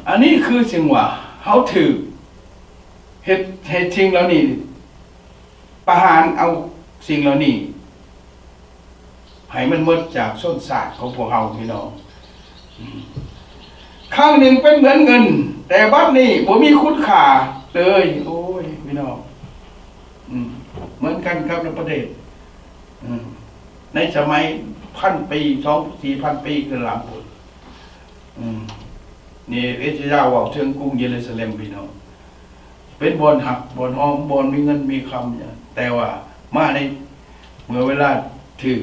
อันนี้คือสิ่งว่าเขาถือเหตุสิ่งเหล่านี้ประหารเอาสิ่งเหล่านี้ให้มันหมดจากส้นศาสตร์ของพวกเราพี่น้องข้างหนึ่งเป็นเหมือนเงินแต่บัดนี้ผมมีคุณค่าเลยโอ้ยพี่น้องเหมือนกันครับในประเทศในสมัย1,000 ปี2-4,000 ปีขึ้นหลังผลนี่พระเจ้าว่าเชิงกรุงเยรูซาเล็มพี่น้องเป็นบอนหักบอนหอมบอนมีเงินมีคำเนี่ยแต่ว่ามาในเมื่อเวลาถือ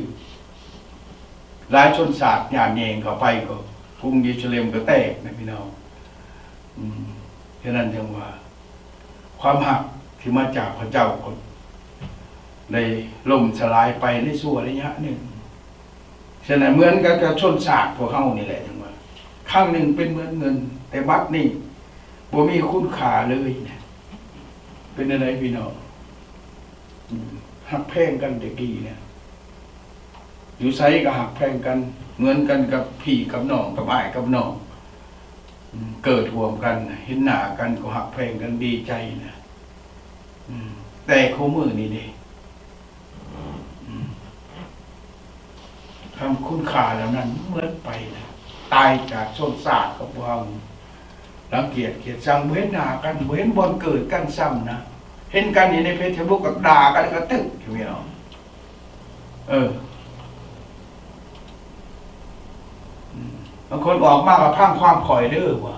หลายชนศาสตร์หยาดแยงเข้าไปก็กรุงเยรูซาเล็มก็แตกนะพี่น้องฉะนั้นจึงว่าความหักที่มาจากพระเจ้าก็ได้ล่มสลายไปในชั่วระยะหนึ่งฉะนั้นเหมือนกับชนศาสตร์พวกเขานี่แหละจังว่าข้างหนึ่งเป็นเหมือนเงินแต่บัดนี่บ่มีคุณค่าเลยนะเป็นอะไรพี่น้องหักแพงกันเด็กดีเนี่ยอยู่ไซก็หักแพงกันเหมือนกันกับพี่กับน้องกับอ้ายกับน้องเกิดรวมกันเห็นหน้ากันก็หักแพงกันดีใจนะแต่คู่มือนี่ดิทำคุณค่าแล้วนั้นเมื่อไปนะตายจากชนศาสตร์กับพวกเรารังเกียจเกลียดชังเว้นหน้ากันเว้นบนเกิดกันซ้ำนะเห็นกันในเฟซบุ๊กกับด่ากันก็ตึกอยู่พี่น้องบางคนออกมากับพังความคอยเด้อว่า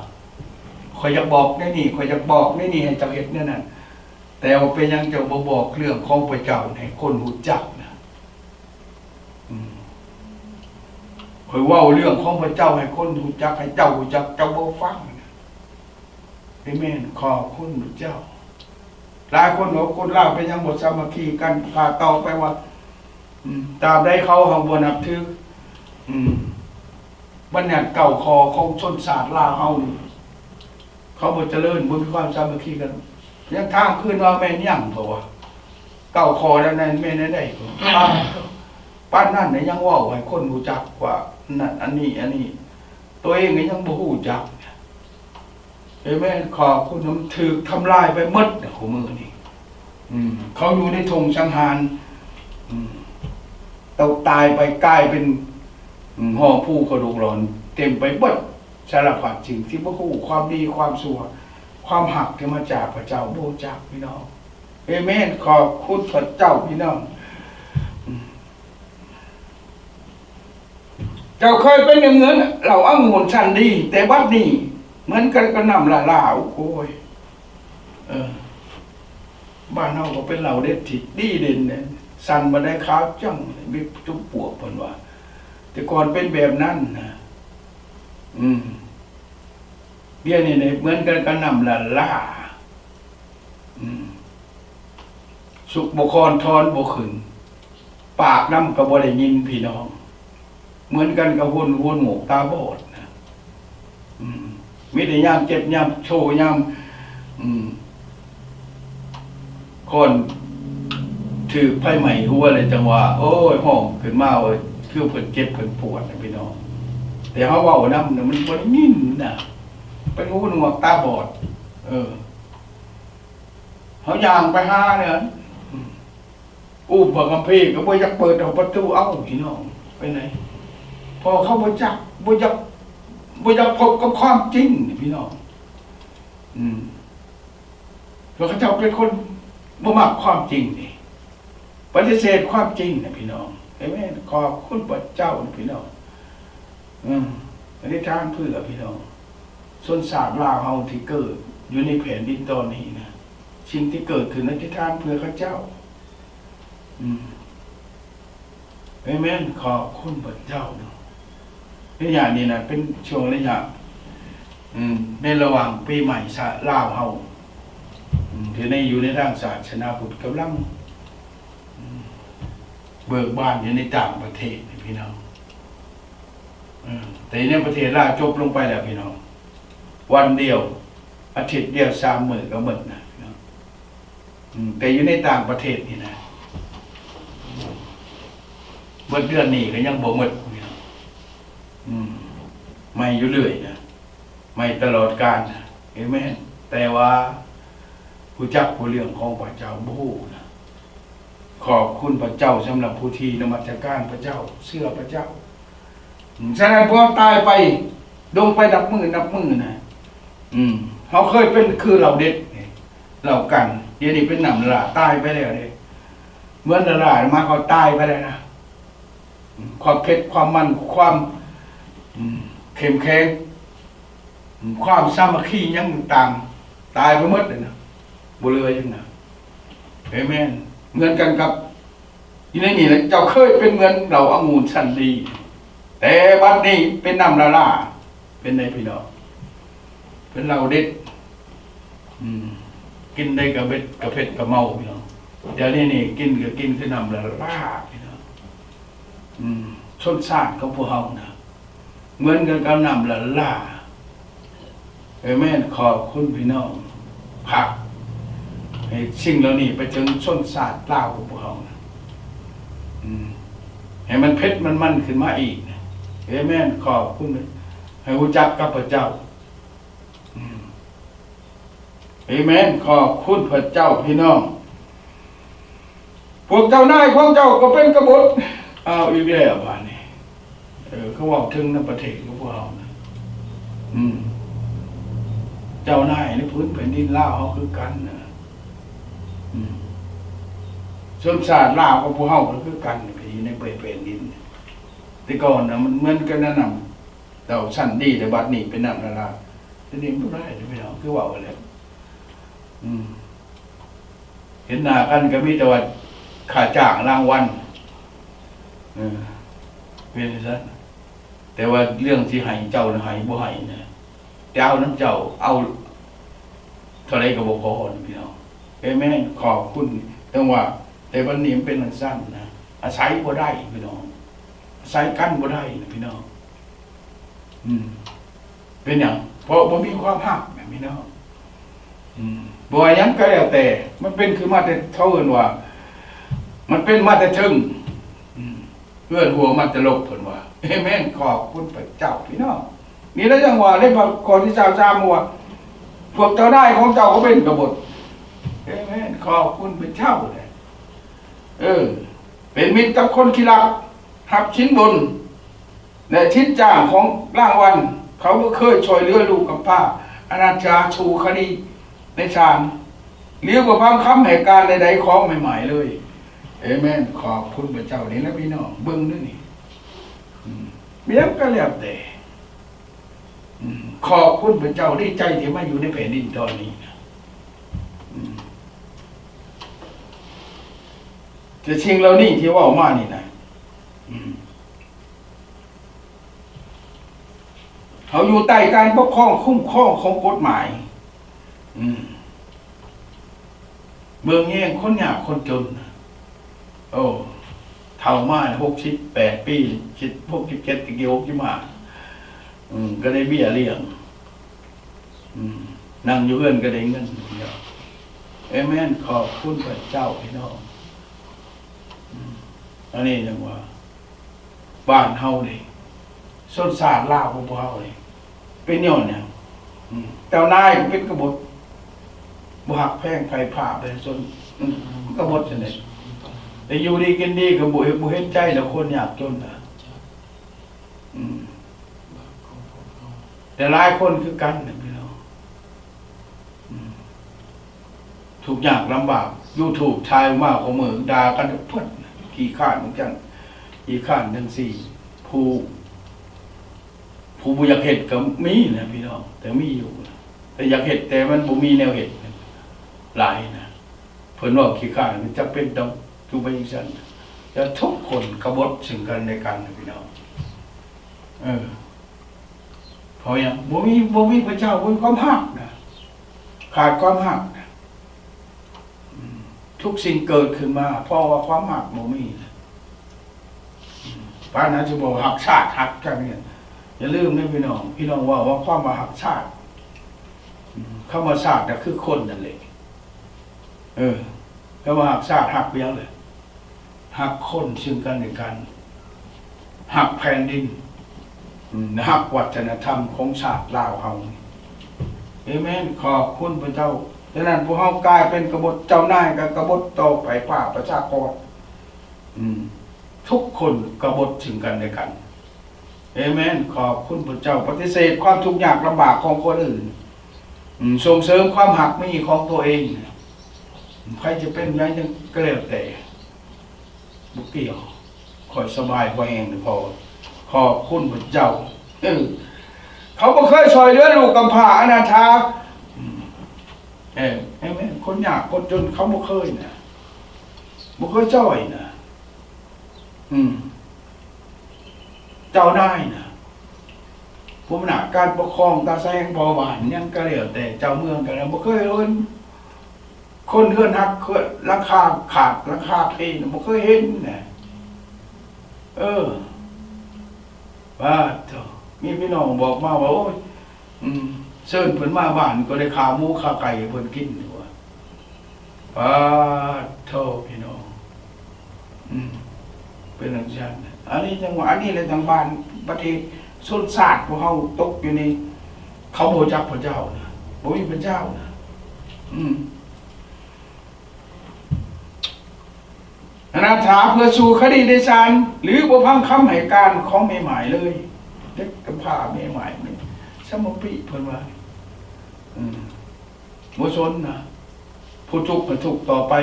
คอยอยากบอกนี่คอยอยากบอกนี่ให้เจ้าเฮ็ดนั่นน่ะแต่ว่าเป็นยังจะบอกเรื่องของพระเจ้าให้คนรู้จักนะคอยเว้าเรื่องของพระเจ้าให้คนรู้จักให้เจ้ารู้จักเจ้าบ่ฟังอาเมนขอบคุณพระเจ้าหลายคนบอกคนลาวเป็นยังหมดสามัคคีกันพาต่อไปว่าตามได้เขาของบนนับถือบัญญัติเก่าคอของชนศาสตร์ลาวเฮาเขาบ่เจริญบ่มีความสามัคคีกันยังทางขึ้นว่าแม่นยังเพราะว่าเก่าคอแล้วนั้นแม่นได้ป้านนั่นยังเว้าให้คนรู้จักว่านั่นอันนี้ตัวเองก็ยังบ่รู้จักเอเมนขอบคุณน้ำถือทำลายไปหมดของมือนี่เขาอยู่ในธงสังหารเราตายไปกลายเป็นห่อผู้กระดูกหลอนเต็มไปหมดสารพัดสิ่งที่พระคู่ความดีความชั่วความหักที่มาจากพระเจ้าโบจากพี่น้องเอเมนขอบคุณพระเจ้าพี่น้องจ จ้าเคยเป็นเหมือนเราองุ่นชันดีแต่บัดนี้เหมือนกันก็นำละลาวโอ้ยบ้านเฮาก็เป็นเหล่าเด็ดที่ดีเด่นเนี่ยสั่นมาได้ขาวจังมีจุ๊บปวกเพิ่นว่าแต่ก่อนเป็นแบบนั้นนะเดี๋ยวนี้เหมือนกันก็นำละล่าสุกบ่คอนทอนบ่ขึ้นปากน้ำก็บ่ได้ยินพี่น้องเหมือนกันกับวนหมูตาบอดนะมีแต่ยามเจ็บยามโชว์ยามคนถือไพ่ใหม่หัวเลยจังว่าโอ้ยห้องขึ้นมาเว้ยคือเพิ่นเจ็บเพิ่นปวดนะพี่น้องแต่เขาเว้านำเนี่ยมันบ่ได้ยินน่ะเป็นหูหนวกตาบอดเขาย่างไปหาเนี่ยอู้พระคัมภีร์ก็บ่อยากเปิดเอาประตูเอาพี่น้องไปไหนพอเขาบ่อยากพบกับความจริงพี่น้องเพราะเขาเจ้าเป็นคนบ่มักความจริงนี่ปฏิเสธความจริงนะพี่น้องเห็นไหมขอบคุณพระเจ้าพี่น้องอันนี้ทางเพื่อพี่น้องส่วนศาสตร์ลาวเฮาที่เกิดอยู่ในแผ่นดินตอนนี้นะสิ่งที่เกิดขึ้นในทิศทางเพื่อข้าเจ้าเอเมนขอบคุณพระเจ้าระยะนี้นะเป็นช่วงระยะในระหว่างปีใหม่ลาวเฮาที่ในอยู่ในทางศาสนาพุทธกำลังเบิกบานอยู่ในต่างประเทศพี่น้องแต่ในประเทศลาวจบลงไปแล้วพี่น้องวันเดียวอาทิตย์เดียว3 มื้อก็หมดนะพี่น้องแต่อยู่ในต่างประเทศนี่นะเมื่อเดือนนี้ก็ยังบ่หมดพี่น้องไม่อยู่เรื่อยนะไม่ตลอดกาลนะเห็นไหมแต่ว่าผู้จักผู้เรื่องของพระเจ้าบู้นะขอบคุณพระเจ้าสำหรับผู้ที่นมัสการพระเจ้าเชื่อพระเจ้าฉะนั้นพอตายไปดงไปนับมือนะเขาเคยเป็นคือเราเด็ดเรากันเดี๋ยวนี้เป็นหนำละตายไปแล้วเลยเหมือนละมาเขาตายไปแล้วนะความเผ็ดความมันความเข้มแข็งความสามัคคียังต่างตายไปหมดเลยนะบุเรือยังนะเอเมนเหมือนกันกับที่นี่แหละเจ้าเคยเป็นเหมือนเราองุ่นชันดีแต่บัดนี้เป็นน้ำละล่าเป็นในพี่น้องเป็นเราเด็ดกินได้กับเบ็ดกับเผ็ดกับเมาพี่น้องเดี๋ยวนี้กินกับกินคือน้ำละล่าพี่น้องชนชาติของพวกเรานะเหมือนกันกับน้ำละล่าเอเมนขอบคุณพี่น้องผักให้สิ่งเหล่านี้ไปถึงชนชาติลาวของพวกเรานะให้มันเผ็ดมันขึ้นมาอีกนะเอเมนขอบคุณให้รู้จักกับพระเจ้าเอเมนขอบคุณพระเจ้าพี่น้องพวกเจ้านายของเจ้าก็เป็นกบฏเอาอีกแล้วบ้านนี้เขาบอกถึงในประเทศของพวกเรานะเจ้านายในพื้นแผ่นดินลาวเขาคือกันนะชนชาติลาวกับพวกเขาก็คือกันพี่ในแผ่นดินแต่ก่อนนะมันเหมือนกันนั่นน่ะเราสั้นดีแต่บัดนี้เป็นน้ำละลาทีนี้ไม่ได้ไม่เอาคือว่าอะไรเห็นหน้ากันก็มีแต่ว่าขาจ้างรางวัลเป็นซะแต่ว่าเรื่องที่ให้เจ้าให้บ่ให้นะแต่เอาน้ำเจ้าเอาเท่าไรก็บ่พอพี่น้องแม่ขอบคุณแต่ว่าแต่วันนี้มันเป็นสั้นนะอาศัยบ่ได้พี่น้องอาศัยกันบ่ได้นะพี่น้องเป็นอย่างเพราะบ่มีความหักนะพี่น้องบ่ว่ายังก็แล้วแต่มันเป็นคือมาแต่เท่าเอิ้นว่ามันเป็นมาแต่ถึงเพื่อนหัวมันจะลบเพิ่นว่าเอเมนขอบคุณพระเจ้าพี่น้องนี่แล้วจังว่าในพระกรที่เจ้าจามว่าพวกเจ้าได้ของเจ้าก็เป็นกบฏเอเมนขอบคุณพระเจ้าเลยเป็นมิตรกับคนขี้รักหับชิ้นบนและชิ้นจ้างของรางวัลเขาก็เคยช่วยเหลือลูกกับป้าอนาจารชูคดีในศาลเลี้ยวกับพังคำเหตุการณ์ใดๆของใหม่ๆเลยเอเมนขอบคุณพระเจ้านี่แล้วพี่น้องเบิ้งด้วยนี่ เมียก็แล้วแต่ขอบคุณพระเจ้าดีใจที่มาอยู่ในแผ่นดินตอนนี้นะแต่สิ่งเหล่านี้ที่ว่ามานี่นะเขาอยู่ใต้การปกครองคุ้มครองของกฎหมายเมืองแย่งคนยากคนจนโอ้เท่ามา68 ปี67กี่65ก็ได้เบี้ยเลี้ยงนั่งอยู่เอื้อนก็ได้เงินเอเมนขอบคุณพระเจ้าพี่น้องอันนี้จังว่าบ้านเฮาเลยส้นสารลาวพวกเฮาเลยเป็นย้อนเนี่ยเจ้านายก็เป็นกบฏบ่หักแพงไผผ่าเป็นส่วนกบฏจังได๋แต่อยู่ดีกินดีก็บ่เห็นใจแล้วคนยากจนน่ะแต่หลายคนคือกันนะพี่น้องทุกอย่างลำบาก YouTube ชายมากของมือด่ากันเพิ่นขี้ข้านเหมือนกันขี้ข้านจังซี่ผู้บ่อยากเฮ็ดก็มีนะพี่น้องแต่มีอยู่แต่อยากเฮ็ดแต่มันบ่มีแนวเฮ็ดหลายนะเพิ่นว่าขี้ข้านมันจำเป็นต้องอยู่ไปจังซั่นจะทุกคนกบฏซึ่งกันและกันนะพี่น้องเพราะอย่างบ่มีพระเจ้าบ่มีความฮักนะขาดความฮักนะทุกสิ่งเกิดขึ้นมาเพราะว่าความฮักบ่มีนะปานนั้นจะบอกฮักชาติฮักจังเนี่ยอย่าลืมนะพี่น้องว่าความว่าฮักชาติคำว่าชาติน่ะคือคนนั่นแหละคำว่าฮักชาติฮักเพียงเลยฮักคนซึ่งกันและกันฮักแผ่นดินฮักวัฒนธรรมของชาติลาวเฮาเอเมนขอบคุณพระเจ้าดังนั้นพวกเฮากลายเป็นกบฏเจ้านายกับกบฏต่อไปฝ่าประชากรทุกคนกบฏถึงกันและกันเอเมนขอบคุณพระเจ้าปฏิเสธความทุกข์ยากลำบากของคนอื่นส่งเสริมความหักมีของตัวเองใครจะเป็นยังก็แล้วแต่บุกเกี่ยวคอยสบายพอเองพอขอบคุณพระเจ้าเขาบ่เคยช่วยเหลือลูกกำพร้าอนาถาเห็นไหมคนยากคนจนเขาบ่เคยนะบ่เคยช่วยนะเจ้าได้นะผู้อำนาจการปกครองตาแซงพอหวานยังก็แล้วแต่เจ้าเมืองกันบ่เคยเอิ้นคนเฮือนฮักราคาขาดราคาเพนบ่เคยเห็นนะว่าเถอะมีพี่น้องบอกมาว่าโอ้ยเชิญเพิ่นมาบ้านก็ได้ขาหมูขาไก่เพิ่นกินว่าว่าเถอะพี่น้องเป็นอย่างนั้นอันนี้จังหวะอันนี้เลยทางบ้านประเทศสุนศาสตร์พวกเขาตกอยู่ในเขาโบจักพระเจ้านะบ่มีพระเจ้านะอนาถาเพื่อสู่คดีในศาลหรือบ่พังคำให้การของแม่หมายเลยเด็กกำพร้าแม่หมายนี่สมปิเพิ่นว่าบ่สนนะผู้ทุกข์มันทุกข์ต่อไป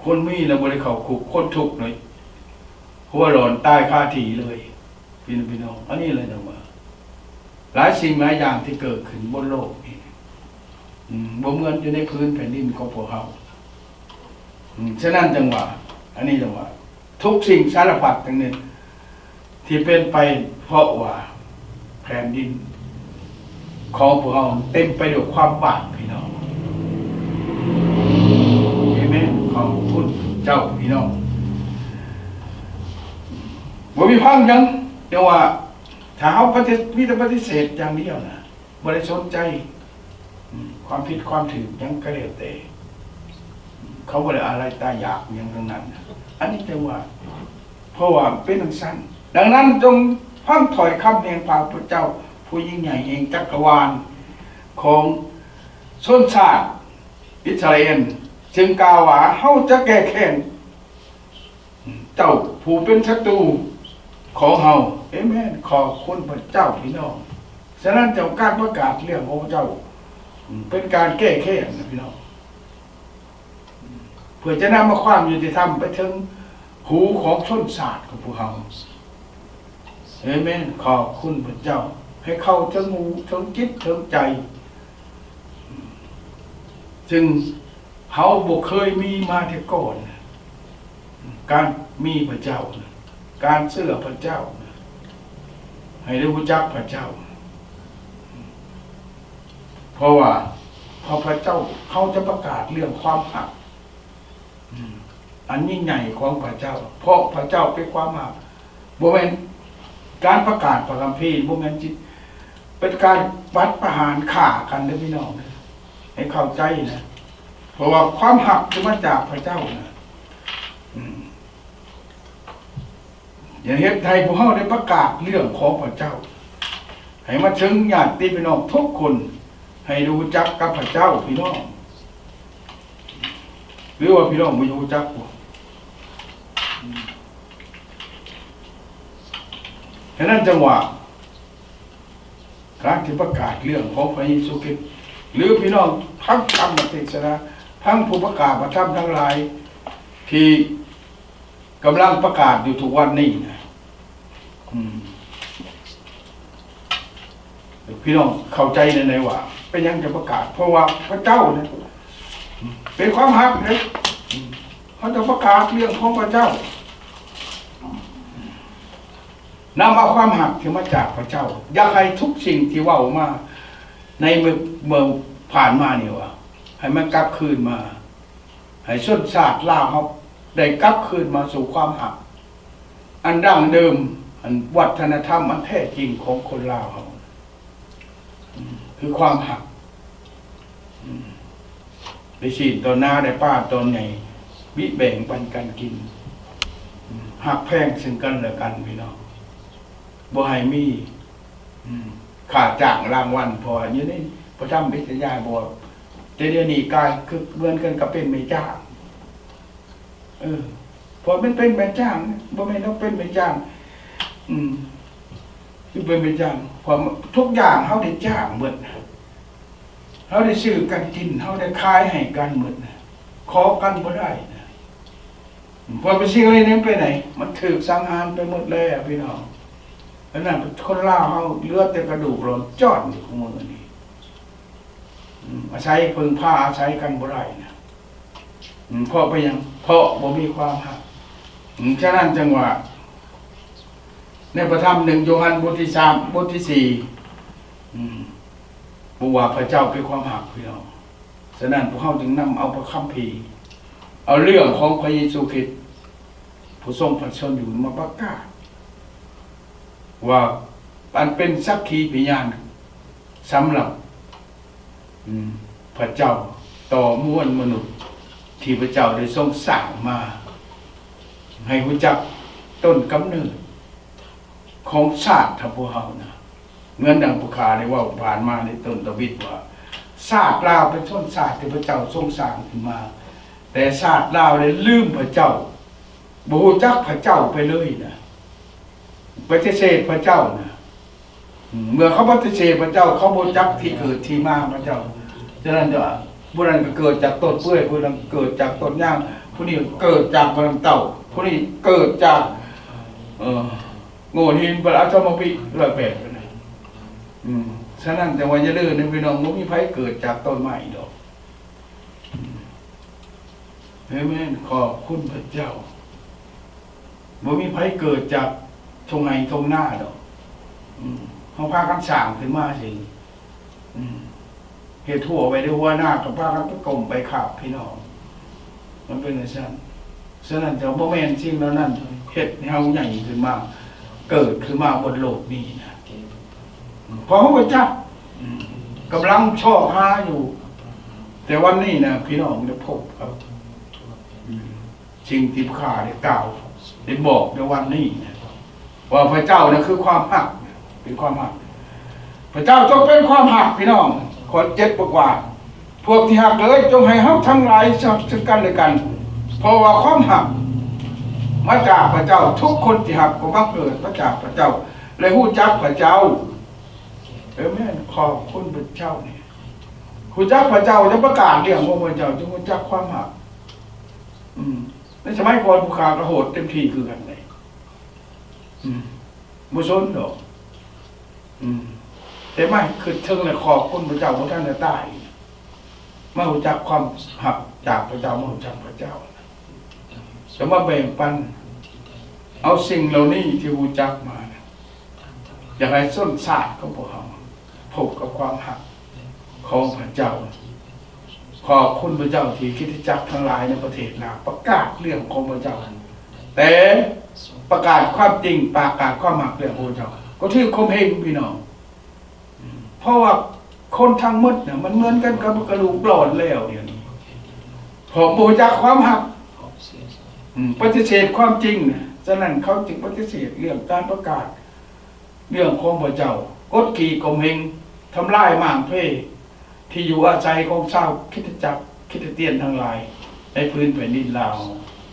คนมีแล้วบ่ได้เข้าคุกคนทุกข์เลยหัวร้อนตายคาที่เลยพี่น้องอันนี้เลยจังว่าหลายสิ่งหลายอย่างที่เกิดขึ้นบนโลกนี่บ่เหมือนอยู่ในพื้นแผ่นดินของพวกเราฉะนั้นจังว่าอันนี้จังว่าทุกสิ่งสารพัดทั้งนี้ที่เป็นไปเพราะว่าแผ่นดินของพวกเราเต็มไปด้วยความบาปพี่น้องเอเมนขอบคุณเจ้าพี่น้องบ่มีพังยังจังว่าถ้าเฮาปฏิเสธอย่างเดียวนะบ่ได้สนใจความผิดความถือยังก็แล้วแต่เขาบ่ได้อะไรตายอยากอย่างนั้นอันนี้จังว่าเพราะว่าเป็นจังซั่นดังนั้นจงฟังถ้อยคำแห่งพระเจ้าผู้ยิ่งใหญ่แห่งจักรวาลของชนชาติอิสราเอลจึงกล่าวว่าเฮาจะแก้แค้นเจ้าผู้เป็นศัตรูของเฮาเอเมนขอบคุณพระเจ้าพี่น้องฉะนั้นเจ้าการประกาศเรื่องของพระเจ้าเป็นการแก้แค้นนะพี่น้องเพื่อจะนำมาความยุติธรรมไปถึง หูของชนชาติของพวกเราเอเมนขอบคุณพระเจ้าให้เข้าถึงหูถึงจิตถึงใจจึงเขาบ่เคยมีมาแต่ก่อนการมีพระเจ้าการเชื่อพระเจ้าให้ได้รู้จักพระเจ้าเพราะว่าพอพระเจ้าเขาจะประกาศเรื่องความหักอันยิ่งใหญ่ของพระเจ้าเพราะพระเจ้าเป็นความหักบ่แม่นการประกาศพระคัมภีร์บ่แม่นจิตเป็นการวัดประหารฆ่ากันเด้อพี่น้องให้เข้าใจนะเพราะว่าความหักจะมาจากพระเจ้านะอย่างเฮ็ดไทยพวกเราได้ประกาศเรื่องของพระเจ้าให้มาถึงญาติพี่น้องทุกคนให้รู้จักกับพระเจ้าพี่น้องหรือว่าพี่น้องไม่รู้จักฉะนั้นจังหวะการที่ประกาศเรื่องของพระเยซูคริสต์หรือพี่น้องทั้งธรรมเทศนาทั้งผู้ประกาศประทับทั้งหลายที่กำลังประกาศอยู่ทุกวันนี้นะพี่น้องเข้าใจในว่าเป็นยังจะประกาศเพราะว่าพระเจ้าเนี่ยเป็นความหักเลยเขาจะประกาศเรื่องของพระเจ้านำเอาความหักที่มาจากพระเจ้าอยากให้ทุกสิ่งที่ว่ามาในเมื่อผ่านมาเนี่ยว่าให้มันกลับคืนมาให้ชนชาติลาวเขาได้กลับคืนมาสู่ความหักอันดั้งเดิมอันวัฒนธรรมอันแท้จริงของคนลาวเขาคือความหักได้ฉีดตอนหน้าได้ป้าตอนไหนวิแบ่งปันกันกินหักแพงซึ่งกันและกันพี่น้องบ่ให้มีขาดจากรางวัลพออย่างนี้พระธรรมวิทยาบอกเดี๋ยวนี้กายคือเหมือนกันกับเป็นไม่จ้างพอเป็นไม่จ้างบ่แม่นต้องเป็นไม่จ้างคือเป็นไม่จ้างพอทุกอย่างเขาได้จ้างหมดเขาได้ซื้อกันกินเขาได้ขายให้กันหมดขอกันบ่ได้พอไปซื้ออะไรนั้นไปไหนมันถูกสังหารไปหมดเลยพี่น้องแล้วนั่นคนลาวเขาเลือดแต่กระดูกหล่นจอดอยู่ของมือนี่อาศัยพึ่งผ้าอาศัยกันบ่ได้นะเพราะไปยังเพราะบ่มีความหักฉะนั้นจังหวะในพระธรรม1 โยฮันบทที่ 3บทที่ 4บอกว่าพระเจ้าเป็นความหักพี่น้องฉะนั้นพวกเขาจึงนำเอาพระคัมภีร์เอาเรื่องของพระเยซูคริสต์ผู้ทรงพระชนอยู่มาประกาศว่าอันเป็นสักขีพยานสำหรับพระเจ้าต่อมวลมนุษย์ที่พระเจ้าได้ทรงสร้างมาให้รู้จักต้นกำเนิดของชาติทัพพวกเรานะเงื่อนดังผู้ขาได้ว่าผ่านมาในต้นตวิดว่าชาติลาวเป็นชนชาติที่พระเจ้าทรงสร้างขึ้นมาแต่ชาติลาวได้ลืมพระเจ้าบ่รู้จักพระเจ้าไปเลยนะปฏิเสธพระเจ้านะเมื่อเขาปฏิเสธพระเจ้าเขาบ่รู้จักที่เกิดที่มาพระเจ้าฉะนั้นจะผู้นั้นก็เกิดจากต้นเปื้อยผู้นั้นเกิดจากต้นย่างผู้นี้เกิดจากพลังเต่าผู้นี้เกิดจากโง่หินปราชมพิ108นะฉะนั้นแต่ว่าอย่าลืมนะพี่น้องบ่มีไผเกิดจากต้นไม้ดอกเฮ้ยแม่นขอบคุณพระเจ้าบ่มีไผเกิดจากทงไห้ทงหน้าดอกเขาพากันสร้างขึ้นมาสิเหตุทั่วไปด้วยหัวหน้ากับพากันไปกลมไปขาบพี่น้องมันเป็นอย่างนั้นฉะนั้นจะบ่แม่นสิ่งนั้นเฮ็ดให้เฮาใหญ่ขึ้นมาเกิดขึ้นมาบนโลกนี้นะเพราะพระเจ้ากำลังชอบหาอยู่แต่วันนี้นะพี่น้องได้พบครับสิ่งที่ข้าได้กล่าวได้บอกในวันนี้นะว่าพระเจ้านะคือความหักเป็นความหักพระเจ้าจงเป็นความหักพี่น้องข้อ7บอกว่าพวกที่หักเลยจงให้เฮาทั้งหลายซึ่งกันและกันเพราะว่าความหักมาจากพระเจ้าทุกคนที่หักก็บังเกิดมาจากพระเจ้าเลยฮู้จักพระเจ้าแม่นขอบคุณพระเจ้านี่ฮู้จักพระเจ้าจะประกาศเรื่องของพระเจ้าจงฮู้จักความหัก ในสมัยก่อนผู้ขากระโหดเต็มที่คือกันเลยบุษนดอกแต่ไม่คือเชิงเลยขอบคุณพระเจ้าของท่านจะตายมาหูจักความหักจากพระเจ้ามาหูจักพระเจ้าจะมาแบ่งปันเอาสิ่งเหล่านี้ที่หูจักมาอย่างไรส้นศาสตร์ก็พวกเราพบกับความหักของพระเจ้าขอบคุณพระเจ้าที่คริสตจักรทั้งหลายในประเทศลาวประกาศเรื่องของพระเจ้าแต่ประกาศความจริงประกาศความหักเรื่องของพระเจ้าก็ที่คมเฮงพี่น้องเพราะว่าคนทั้งหมดเนี่ยมันเหมือนกันกับกระดูกหลอนแล้วเดี๋ยวนี้ผมบูชาความหักปฏิเสธความจริงเนี่ยฉะนั้นเขาจึงปฏิเสธเรื่องการประกาศเรื่องของพระเจ้ากดขี่ข่มเหงทำลายม่านเพร่ที่อยู่อาศัยของชาวคริสตจักรคริสเตียนทั้งหลายในพื้นแผ่นดินลาว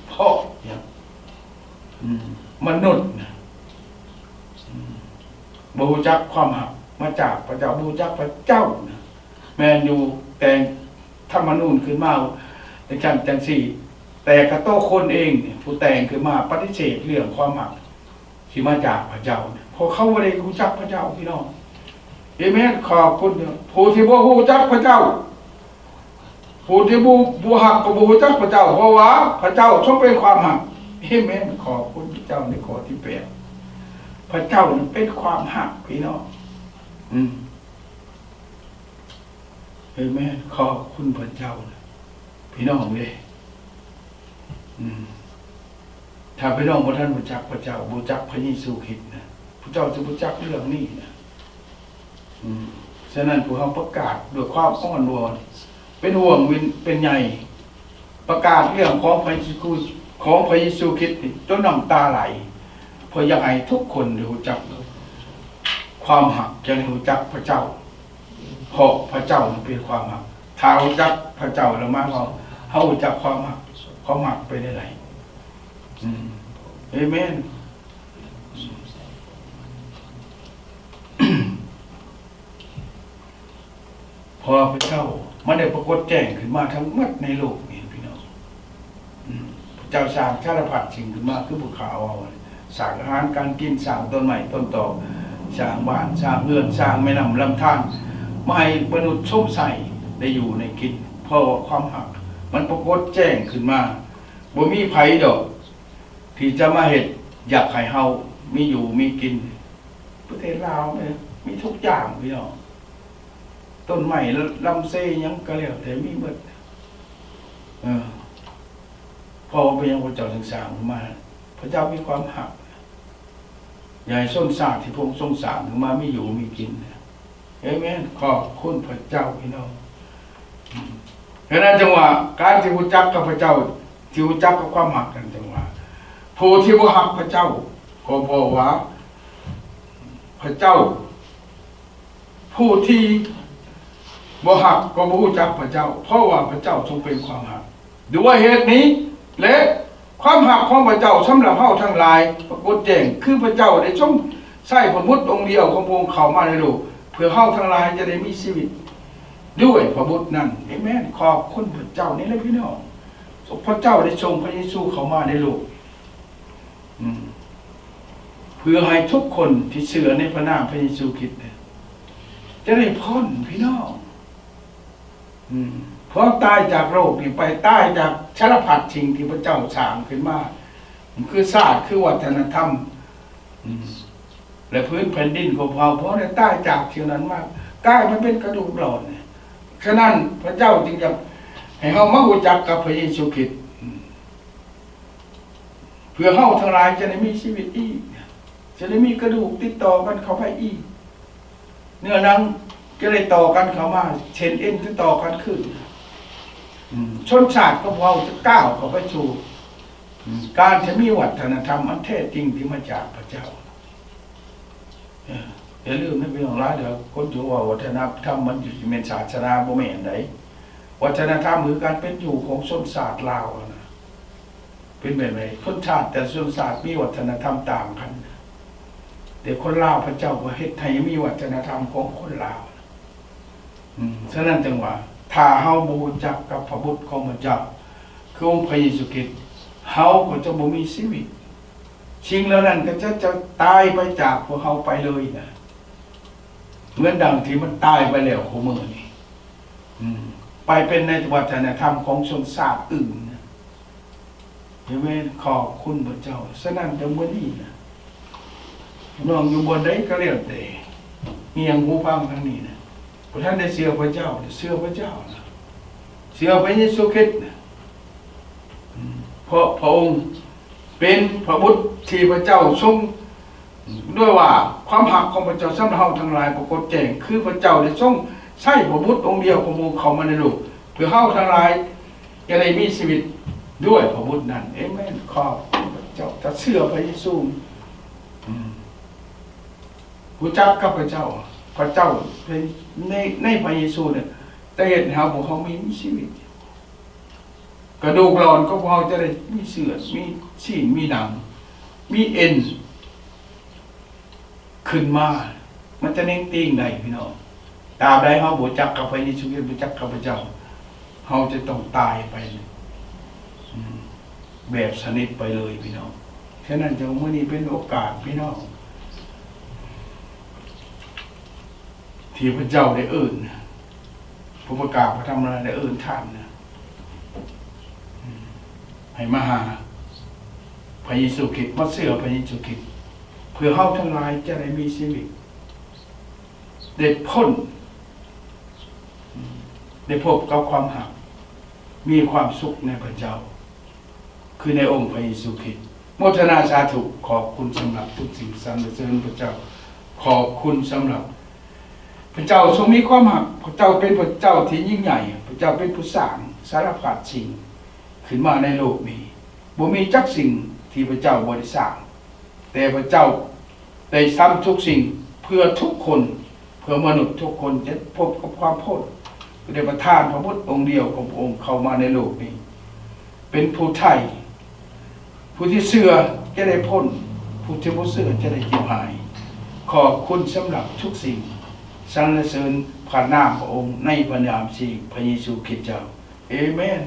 เพราะอย่างมนุษย์บูชาความหักมาจากพระเจ้าบูชาพระเจ้าแมนอยู่แต่งธรรมนูญขึ้นมาในชั้นจังสี่แต่กระโต้คนเองผู้แต่งขึ้นมาปฏิเสธเรื่องความหักที่มาจากพระเจ้าพอเขาไม่ได้รู้จักพระเจ้าพี่น้องเอเมนขอบคุณผู้ที่บ่รู้จักพระเจ้าผู้ที่บ่หักก็บ่รู้จักพระเจ้าเพราะว่าพระเจ้าทรงเป็นความหักเอเมนขอบคุณพระเจ้าในข้อที่8พระเจ้าเป็นความหักพี่น้องเอเมนขอบคุณพระเจ้าพี่น้องเลยถ้าพี่น้องพระท่านรู้จักพระเจ้ารู้จักพระเยซูคริสต์นะพระเจ้าจะรู้จักเรื่องนี้นะฉะนั้นพวกเขาประกาศด้วยความอ้อนวอนเป็นห่วงเป็นใหญ่ประกาศเรื่องของพระเยซูคริสต์จนน้ำตาไหลเพื่ออยากให้ทุกคนรู้จักความหักจะรู้จักพระเจ้าเพราะพระเจ้าเป็นความหักถ้ารู้จักพระเจ้าแล้วมาเขารู้จักความหักไปได้ไหนเอเมนพอพระเจ้ามันได้ปรากฏแจ้งขึ้นมาทั้งหมดในโลกนี่พี่น้องพระเจ้าสร้างชาติพันธุ์สิ่งขึ้นมาคือภูเขาเอาสร้างอาหารการกินสร้างต้นไม้ต้นตอสร้างบ้านสร้างเรือนสร้างแม่น้ำลำธารไม่ให้มนุษย์ชมใส่ได้อยู่ในกินเพราะความหักมันปรากฏแจ้งขึ้นมาบ่มีไผดอกที่จะมาเห็ดอยากให้เฮามีอยู่มีกินประเทศลาวเนี่ยมีทุกอย่างพี่น้องต้นไม้ลำเซยังก็แล้วแต่มีหมดพอไปยังพระเจ้าถึงสร้างขึ้นมาพระเจ้ามีความหักใหญ่ส้นสร้างที่พระองค์ทรงสร้างขึ้นมามีอยู่มีกินเอเมนขอบคุณพระเจ้าพี่น้องเพราะนั้นจังหวะการที่รู้จักกับพระเจ้าที่รู้จักกับความหักกันจังหวะผู้ที่บ่หักพระเจ้าก็บอกว่าพระเจ้าผู้ที่บ่หักก็บ่รู้จักพระเจ้าเพราะว่าพระเจ้าทรงเป็นความหักด้วยเหตุนี้และความหักของพระเจ้าสำหรับเฮาทั้งหลายปรากฏแจ้งคือพระเจ้าได้ทรงใช้พระบุตรองค์เดียวของพระองค์เข้ามาในโลกเพื่อเฮาทั้งหลายจะได้มีชีวิตด้วยพระบุตรนั้นเอเมนขอบคุณพระเจ้านี่แหละพี่น้องพระเจ้าได้ทรงพระเยซูเข้ามาในโลกเพื่อให้ทุกคนที่เชื่อในพระนามพระเยซูคริสต์จะได้พ้นพี่น้องเพราะตายจากโรคนี่ไปตายจากชาลพัดสิ่งที่พระเจ้าสร้างขึ้นมาคือศาสตร์คือวัฒนธรรมและพื้นแผ่นดินของเราเพราะได้ตายจากสิ่งนั้นมากกลายมันเป็นกระดูกหล่อนฉะนั้นพระเจ้าจึงจะให้เฮามารู้จักกับพระเยซูคริสต์เพื่อเฮาทั้งหลายจะได้มีชีวิตอีกจะได้มีกระดูกติดต่อกันเข้าไปอีกเนื้อหนังจะได้ต่อกันเข้ามาเช่นเอ็นจะต่อกันขึ้นชนชาติก็พอจะก้าวเข้าไปสู่การจะมีวัฒนธรรมอันแท้จริงที่มาจากพระเจ้าอย่าลืมนะพี่น้องหลายเดี๋ยวคนจะว่าวัฒนธรรมมันอยู่ในศาสนาบ่แม่นไดวัฒนธรรมคือการเป็นอยู่ของชนชาติลาวนะเป็นแบบไหนชนชาติแต่ชนชาติมีวัฒนธรรมต่างกันแต่คนลาวพระเจ้าก็เฮ็ดให้มีวัฒนธรรมของคนลาวฉะนั้นจังว่าถ้าเฮาบ่รู้จักกับพระบุตรของพระเจ้าคือองค์พระเยซูคริสต์ เฮาก็จะบ่มีชีวิตสิ่งเหล่านั้นก็จะตายไปจากพวกเฮาไปเลยนะเหมือนดังที่มันตายไปแล้วของมื้อนี้ไปเป็นในวัฒนธรรมของชนชาติอื่นนะเห็นไหมขอบคุณพระเจ้าฉะนั้นแต่มื้อนี้นะน้องอยู่บนใดก็แล้วแต่เงียงหูฟังทางนี้นะพระท่านได้เชื่อพระเจ้าเชื่อพระเจ้านะเชื่อพระเยซูคริสต์นะเพราะพระองค์เป็นพระบุตรที่พระเจ้าทรงด้วยว่าความหักของพระเจ้าสำหรับเฮาทั้งหลายปรากฏแจ้งคือพระเจ้าได้ทรงใช้พระบุตรองค์เดียวของพระองค์เข้ามาในโลกเพื่อเฮาทั้งหลายจะได้มีชีวิตด้วยพระบุตรนั้นเอเมนขอบคุณพระเจ้าถ้าเชื่อพระเยซูรู้จักกับพระเจ้าในพระเยซูเนี่ยแต่เห็นเฮาพวกเขามีชีวิตกระดูกหลอนก็พวกเขาจะได้มีเสือมีชิ้นมีหนังมีเอ็นขึ้นมามันจะเน่งติ้งได้พี่น้องตราบใดเฮาบ่จักกับพระเยซูคริสต์บ่จักกับพระเจ้าเฮาจะต้องตายไปแบบสนิทไปเลยพี่น้องฉะนั้นจังมื้อนี้เป็นโอกาสพี่น้องที่พระเจ้าได้เอิ้นผู้ประกาศพระธรรมได้เอิ้นท่านนะให้มาหาพระเยซูคริสต์มาเชื่อพระเยซูคริสต์เพื่อเฮาทั้งหลายจะได้มีชีวิตได้พ้นได้พบกับความหักมีความสุขในพระเจ้าคือในองค์พระเยซูคริสต์โมทนาสาธุขอบคุณสำหรับทุกสิ่งสรรเสริญพระเจ้าขอบคุณสำหรับพระเจ้าทรงมีความหักพระเจ้าเป็นพระเจ้าที่ยิ่งใหญ่พระเจ้าเป็นผู้สร้างสารพัดสิ่งขึ้นมาในโลกนี้บ่มีจักสิ่งที่พระเจ้าบ่ได้สร้างแต่พระเจ้าได้ทำทุกสิ่งเพื่อทุกคนเพื่อมนุษย์ทุกคนจะพบกับความพ้นได้ประทานพระบุตรองค์เดียวของพระองค์เข้ามาในโลกนี้เป็นผู้ไถ่ผู้ที่เชื่อจะได้พ้นผู้ที่บ่เชื่อจะได้เจ็บหายขอบคุณสำหรับทุกสิ่งสรรเสริญผ่านนามพระองค์ในพระนามพระเยซูคริสต์เจ้าเอเมน